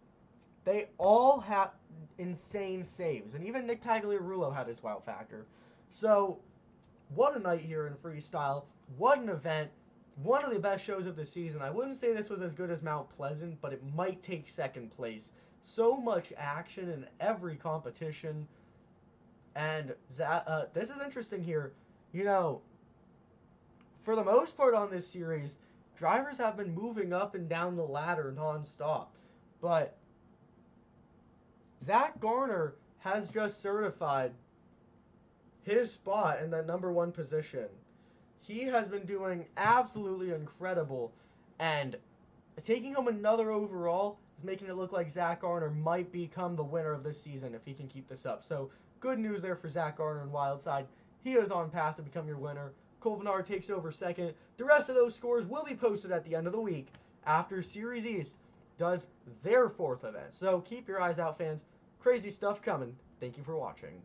They all had insane saves. And even Nick Pagliarulo had his wow factor. So, what a night here in freestyle. What an event. One of the best shows of the season. I wouldn't say this was as good as Mount Pleasant, but it might take second place. So much action in every competition. And this is interesting here. You know, for the most part on this series, drivers have been moving up and down the ladder non-stop. But Zack Garner has just certified his spot in the #1 position. He has been doing absolutely incredible, and taking home another overall is making it look like Zack Garner might become the winner of this season if he can keep this up. So good news there for Zack Garner and Wildside. He is on path to become your winner. Venard takes over second. The rest of those scores will be posted at the end of the week after Series East does their 4th event. So keep your eyes out, fans. Crazy stuff coming. Thank you for watching.